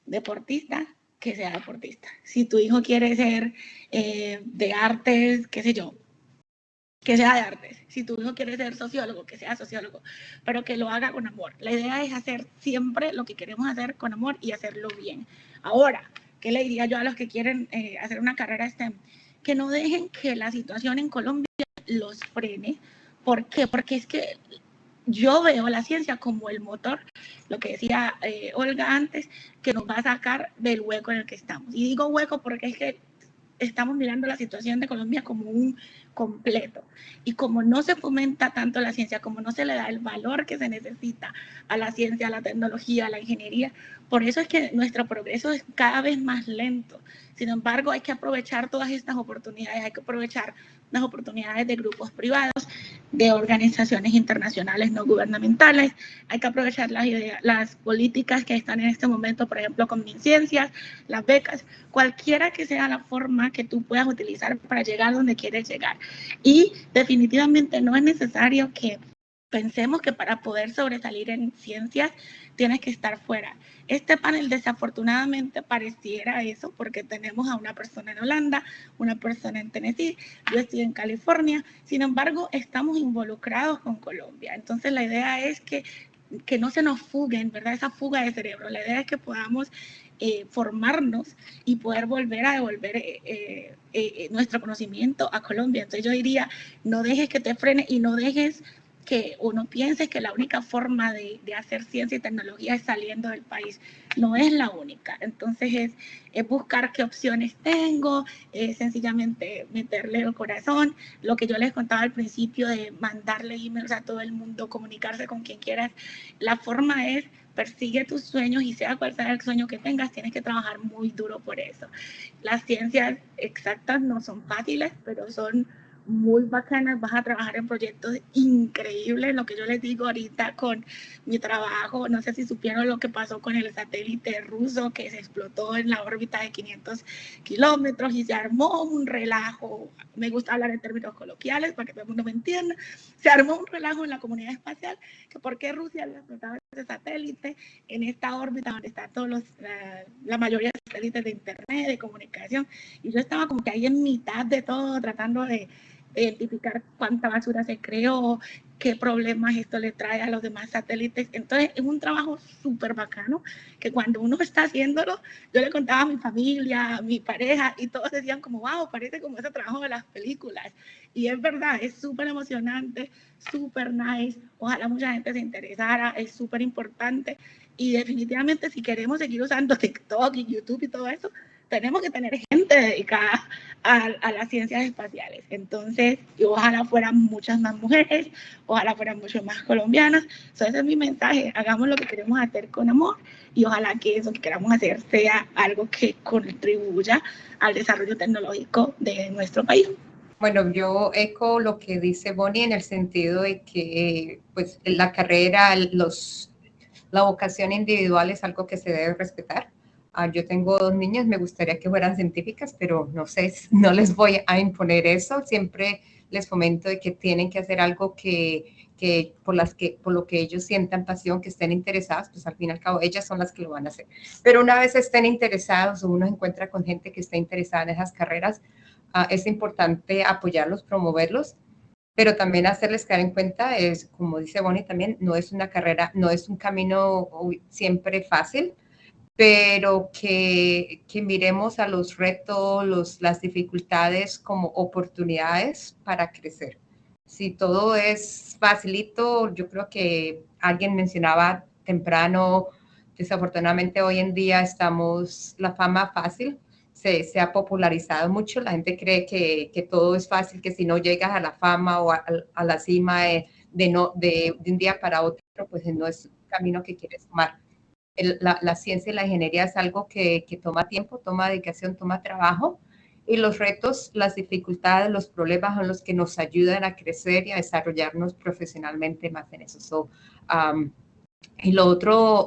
Speaker 3: deportista, que sea deportista. Si tu hijo quiere ser de artes, qué sé yo, que sea de artes. Si tu hijo quiere ser sociólogo, que sea sociólogo, pero que lo haga con amor. La idea es hacer siempre lo que queremos hacer con amor y hacerlo bien. Ahora, ¿qué le diría yo a los que quieren hacer una carrera STEM? Que no dejen que la situación en Colombia los frene. ¿Por qué? Porque es que yo veo la ciencia como el motor, lo que decía Olga antes, que nos va a sacar del hueco en el que estamos. Y digo hueco porque es que estamos mirando la situación de Colombia como un completo. Y como no se fomenta tanto la ciencia, como no se le da el valor que se necesita a la ciencia, a la tecnología, a la ingeniería, por eso es que nuestro progreso es cada vez más lento. Sin embargo, hay que aprovechar todas estas oportunidades, hay que aprovechar las oportunidades de grupos privados, de organizaciones internacionales no gubernamentales. Hay que aprovechar las políticas que están en este momento, por ejemplo, con MinCiencias, las becas, cualquiera que sea la forma que tú puedas utilizar para llegar donde quieres llegar. Y definitivamente no es necesario que pensemos que para poder sobresalir en ciencias tienes que estar fuera. Este panel desafortunadamente pareciera eso porque tenemos a una persona en Holanda, una persona en Tennessee, yo estoy en California, sin embargo estamos involucrados con Colombia. Entonces la idea es que no se nos fuguen, ¿verdad? Esa fuga de cerebro. La idea es que podamos formarnos y poder volver a devolver nuestro conocimiento a Colombia. Entonces yo diría, no dejes que te frene y no dejes que uno piense que la única forma de hacer ciencia y tecnología es saliendo del país. No es la única. Entonces es buscar qué opciones tengo, sencillamente meterle el corazón. Lo que yo les contaba al principio de mandarle emails a todo el mundo, comunicarse con quien quieras. La forma es persigue tus sueños y sea cual sea el sueño que tengas, tienes que trabajar muy duro por eso. Las ciencias exactas no son fáciles, pero son muy bacanas, vas a trabajar en proyectos increíbles, lo que yo les digo ahorita con mi trabajo, no sé si supieron lo que pasó con el satélite ruso que se explotó en la órbita de 500 kilómetros y se armó un relajo, me gusta hablar en términos coloquiales para que todo el mundo me entienda, se armó un relajo en la comunidad espacial, que por qué Rusia había explotado ese satélite en esta órbita donde están todos la mayoría de satélites de internet, de comunicación, y yo estaba como que ahí en mitad de todo tratando de identificar cuánta basura se creó, qué problemas esto le trae a los demás satélites. Entonces es un trabajo súper bacano que cuando uno está haciéndolo, yo le contaba a mi familia, a mi pareja y todos decían como, wow, parece como ese trabajo de las películas. Y es verdad, es súper emocionante, súper nice. Ojalá mucha gente se interesara, es súper importante. Y definitivamente si queremos seguir usando TikTok y YouTube y todo eso, tenemos que tener gente dedicada a las ciencias espaciales. Entonces, ojalá fueran muchas más mujeres, ojalá fueran muchas más colombianas. So, ese es mi mensaje, hagamos lo que queremos hacer con amor y ojalá que eso que queramos hacer sea algo que contribuya al desarrollo tecnológico de nuestro país.
Speaker 2: Bueno, yo eco lo que dice Bonnie en el sentido de que pues, la carrera, la vocación individual es algo que se debe respetar. Yo tengo 2 niñas, me gustaría que fueran científicas, pero no sé, no les voy a imponer eso. Siempre les fomento de que tienen que hacer algo por lo que ellos sientan pasión, que estén interesadas, pues al fin y al cabo ellas son las que lo van a hacer. Pero una vez estén interesados o uno se encuentra con gente que está interesada en esas carreras, es importante apoyarlos, promoverlos, pero también hacerles caer en cuenta, es, como dice Bonnie también, no es una carrera, no es un camino siempre fácil, pero que miremos a los retos, las dificultades como oportunidades para crecer. Si todo es facilito, yo creo que alguien mencionaba temprano, desafortunadamente hoy en día la fama fácil se ha popularizado mucho, la gente cree que todo es fácil, que si no llegas a la fama o a la cima de un día para otro, pues no es un camino que quieres tomar. La ciencia y la ingeniería es algo que toma tiempo, toma dedicación, toma trabajo, y los retos, las dificultades, los problemas son los que nos ayudan a crecer y a desarrollarnos profesionalmente más en eso. Y lo otro,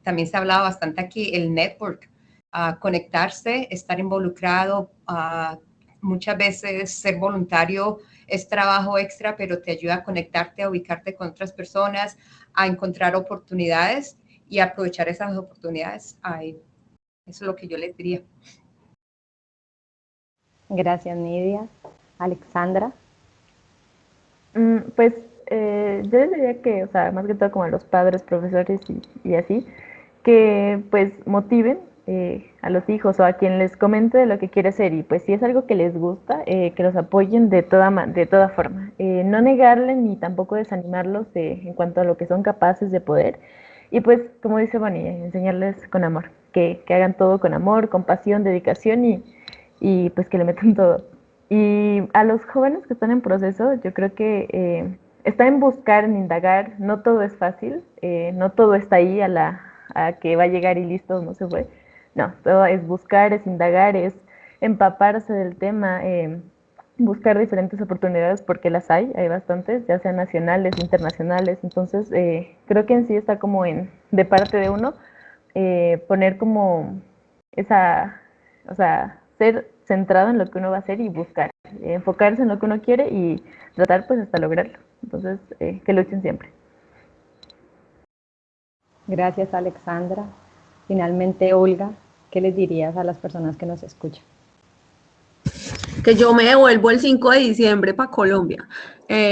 Speaker 2: también se ha hablado bastante aquí, el network, conectarse, estar involucrado, muchas veces ser voluntario es trabajo extra, pero te ayuda a conectarte, a ubicarte con otras personas, a encontrar oportunidades y aprovechar esas oportunidades. Eso es lo que yo les diría.
Speaker 1: Gracias, Nidia. Alexandra.
Speaker 5: Pues yo les diría que, o sea, más que todo como a los padres, profesores y así, que pues motiven a los hijos o a quien les comente de lo que quiere hacer y pues si es algo que les gusta, que los apoyen de toda forma. No negarles ni tampoco desanimarlos en cuanto a lo que son capaces de poder. Y pues, como dice Bonnie, enseñarles con amor, que hagan todo con amor, con pasión, dedicación y pues que le metan todo. Y a los jóvenes que están en proceso, yo creo que está en buscar, en indagar, no todo es fácil, no todo está ahí a que va a llegar y listo, no se fue. No, todo es buscar, es indagar, es empaparse del tema, buscar diferentes oportunidades porque las hay bastantes, ya sean nacionales, internacionales. Entonces, creo que en sí está como de parte de uno, poner como esa, o sea, ser centrado en lo que uno va a hacer y buscar, enfocarse en lo que uno quiere y tratar pues hasta lograrlo. Entonces, que luchen siempre.
Speaker 1: Gracias, Alexandra. Finalmente, Olga, ¿qué les dirías a las personas que nos escuchan?
Speaker 4: Que yo me devuelvo el 5 de diciembre para Colombia.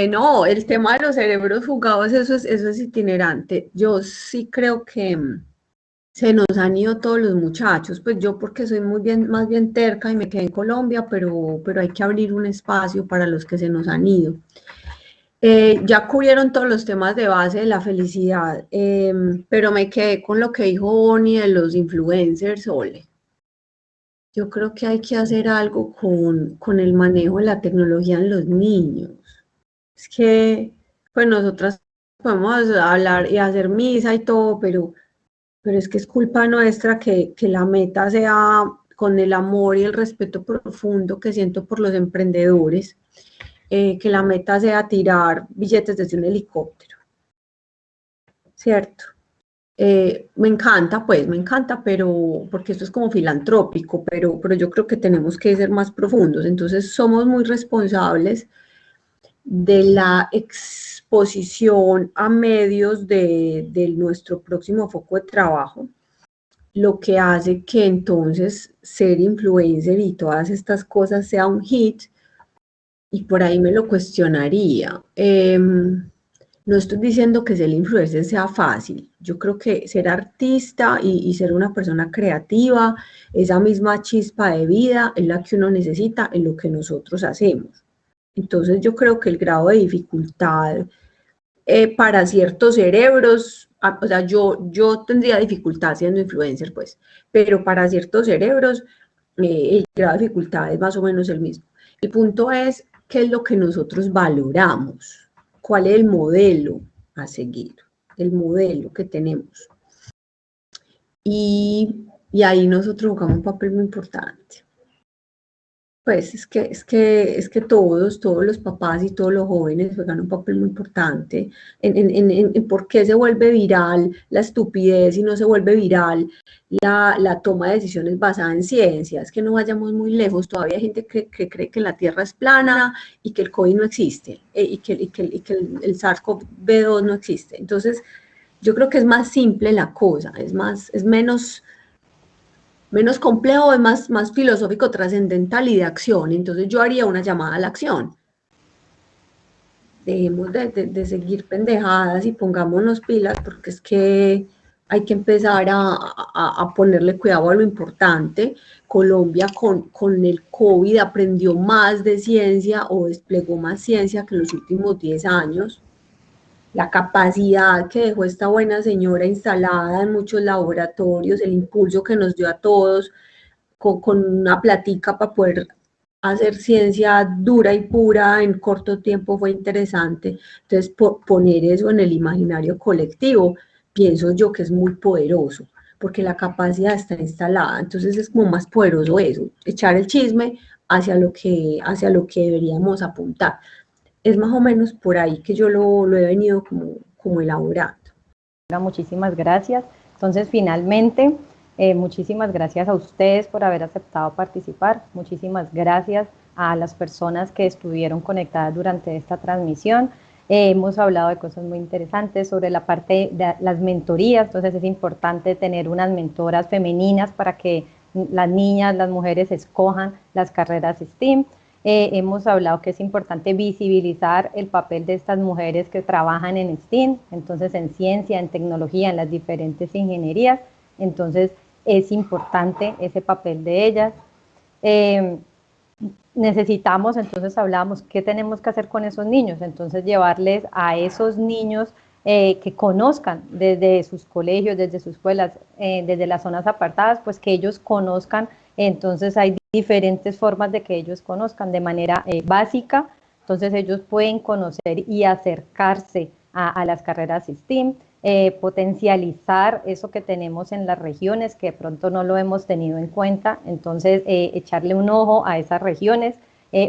Speaker 4: No, el tema de los cerebros jugados, eso es itinerante. Yo sí creo que se nos han ido todos los muchachos, pues yo porque soy más bien terca y me quedé en Colombia, pero hay que abrir un espacio para los que se nos han ido. Ya cubrieron todos los temas de base de la felicidad, pero me quedé con lo que dijo Bonnie de los influencers, Ole. Yo creo que hay que hacer algo con el manejo de la tecnología en los niños. Es que, pues nosotras podemos hablar y hacer misa y todo, pero es que es culpa nuestra que la meta sea con el amor y el respeto profundo que siento por los emprendedores, que la meta sea tirar billetes desde un helicóptero, ¿cierto? Me encanta, pero porque esto es como filantrópico, pero yo creo que tenemos que ser más profundos. Entonces, somos muy responsables de la exposición a medios de nuestro próximo foco de trabajo, lo que hace que entonces ser influencer y todas estas cosas sea un hit, y por ahí me lo cuestionaría. No estoy diciendo que ser influencer sea fácil. Yo creo que ser artista y ser una persona creativa, esa misma chispa de vida es la que uno necesita en lo que nosotros hacemos. Entonces yo creo que el grado de dificultad para ciertos cerebros, o sea, yo tendría dificultad siendo influencer, pues, pero para ciertos cerebros el grado de dificultad es más o menos el mismo. El punto es qué es lo que nosotros valoramos, cuál es el modelo a seguir, el modelo que tenemos. Y ahí nosotros jugamos un papel muy importante. Pues es que todos los papás y todos los jóvenes juegan un papel muy importante en por qué se vuelve viral la estupidez y no se vuelve viral la toma de decisiones basada en ciencia. Es que no vayamos muy lejos, todavía hay gente que cree que la Tierra es plana y que el COVID no existe y que el SARS-CoV-2 no existe. Entonces, yo creo que es más simple la cosa, es menos complejo, es más filosófico, trascendental y de acción. Entonces yo haría una llamada a la acción. Dejemos de seguir pendejadas y pongámonos pilas, porque es que hay que empezar a ponerle cuidado a lo importante. Colombia con el COVID aprendió más de ciencia o desplegó más ciencia que en los últimos 10 años. La capacidad que dejó esta buena señora instalada en muchos laboratorios, el impulso que nos dio a todos con una platica para poder hacer ciencia dura y pura en corto tiempo fue interesante. Entonces, poner eso en el imaginario colectivo, pienso yo que es muy poderoso, porque la capacidad está instalada. Entonces, es como más poderoso eso, echar el chisme hacia lo que deberíamos apuntar. Es más o menos por ahí que yo lo he venido como elaborando.
Speaker 1: Muchísimas gracias. Entonces, finalmente, muchísimas gracias a ustedes por haber aceptado participar. Muchísimas gracias a las personas que estuvieron conectadas durante esta transmisión. Hemos hablado de cosas muy interesantes sobre la parte de las mentorías. Entonces, es importante tener unas mentoras femeninas para que las niñas, las mujeres escojan las carreras STEAM. Hemos hablado que es importante visibilizar el papel de estas mujeres que trabajan en STEAM, entonces en ciencia, en tecnología, en las diferentes ingenierías. Entonces es importante ese papel de ellas. Necesitamos, entonces hablábamos, ¿qué tenemos que hacer con esos niños? Entonces llevarles a esos niños que conozcan desde sus colegios, desde sus escuelas, desde las zonas apartadas, pues que ellos conozcan. Entonces hay diferentes formas de que ellos conozcan de manera básica. Entonces ellos pueden conocer y acercarse a las carreras STEAM, potencializar eso que tenemos en las regiones, que de pronto no lo hemos tenido en cuenta. Entonces echarle un ojo a esas regiones,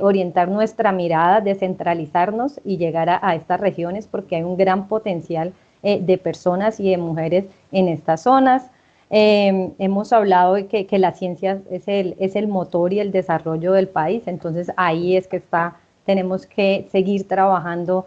Speaker 1: orientar nuestra mirada, descentralizarnos y llegar a estas regiones, porque hay un gran potencial de personas y de mujeres en estas zonas. Hemos hablado de que la ciencia es el motor y el desarrollo del país, entonces ahí es que tenemos que seguir trabajando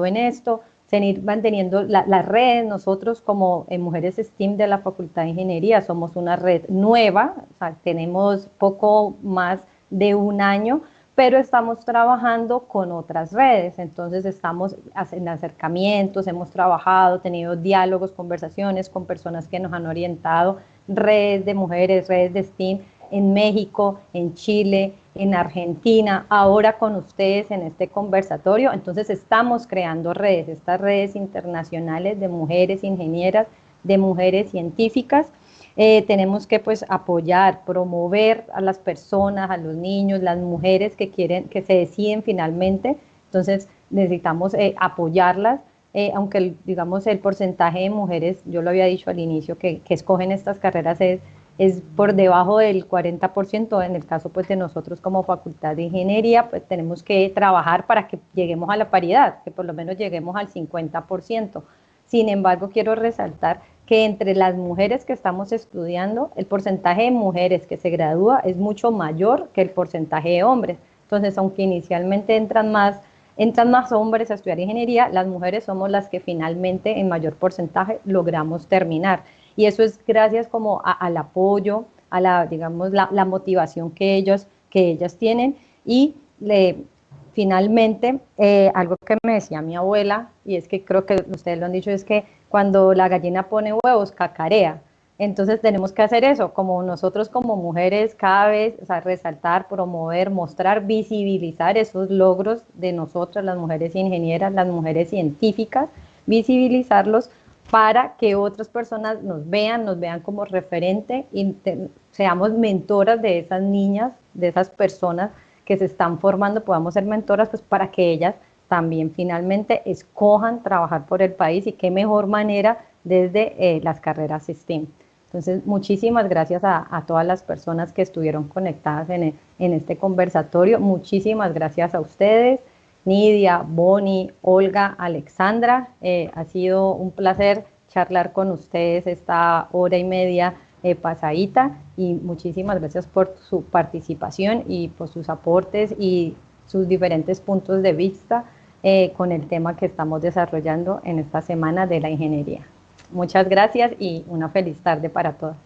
Speaker 1: en esto, seguir manteniendo las redes. Nosotros como Mujeres STEAM de la Facultad de Ingeniería somos una red nueva, o sea, tenemos poco más de un año, pero estamos trabajando con otras redes, entonces estamos en acercamientos, hemos trabajado, tenido diálogos, conversaciones con personas que nos han orientado, redes de mujeres, redes de STEAM en México, en Chile, en Argentina, ahora con ustedes en este conversatorio. Entonces estamos creando redes, estas redes internacionales de mujeres ingenieras, de mujeres científicas. Tenemos que pues apoyar, promover a las personas, a los niños, las mujeres que quieren, que se deciden finalmente. Entonces necesitamos apoyarlas, aunque digamos el porcentaje de mujeres, yo lo había dicho al inicio, que escogen estas carreras es por debajo del 40%, en el caso pues de nosotros como Facultad de Ingeniería, pues tenemos que trabajar para que lleguemos a la paridad, que por lo menos lleguemos al 50%. Sin embargo, quiero resaltar que entre las mujeres que estamos estudiando, el porcentaje de mujeres que se gradúa es mucho mayor que el porcentaje de hombres. Entonces, aunque inicialmente entran más hombres a estudiar ingeniería, las mujeres somos las que finalmente en mayor porcentaje logramos terminar. Y eso es gracias como al apoyo, a la motivación que ellas tienen. Y finalmente, algo que me decía mi abuela, y es que creo que ustedes lo han dicho, es que cuando la gallina pone huevos, cacarea. Entonces tenemos que hacer eso, como nosotros como mujeres cada vez, o sea, resaltar, promover, mostrar, visibilizar esos logros de nosotras, las mujeres ingenieras, las mujeres científicas, visibilizarlos para que otras personas nos vean como referente y seamos mentoras de esas niñas, de esas personas que se están formando, podamos ser mentoras pues para que ellas también finalmente escojan trabajar por el país, y qué mejor manera desde las carreras STEAM. Entonces, muchísimas gracias a todas las personas que estuvieron conectadas en este conversatorio. Muchísimas gracias a ustedes, Nidia, Bonnie, Olga, Alexandra. Ha sido un placer charlar con ustedes esta hora y media pasadita, y muchísimas gracias por su participación y por sus aportes y sus diferentes puntos de vista con el tema que estamos desarrollando en esta semana de la ingeniería. Muchas gracias y una feliz tarde para todas.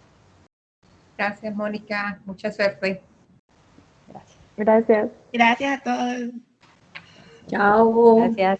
Speaker 2: Gracias, Mónica. Mucha suerte.
Speaker 1: Gracias.
Speaker 5: Gracias.
Speaker 3: Gracias a todos.
Speaker 4: Chao.
Speaker 1: Gracias.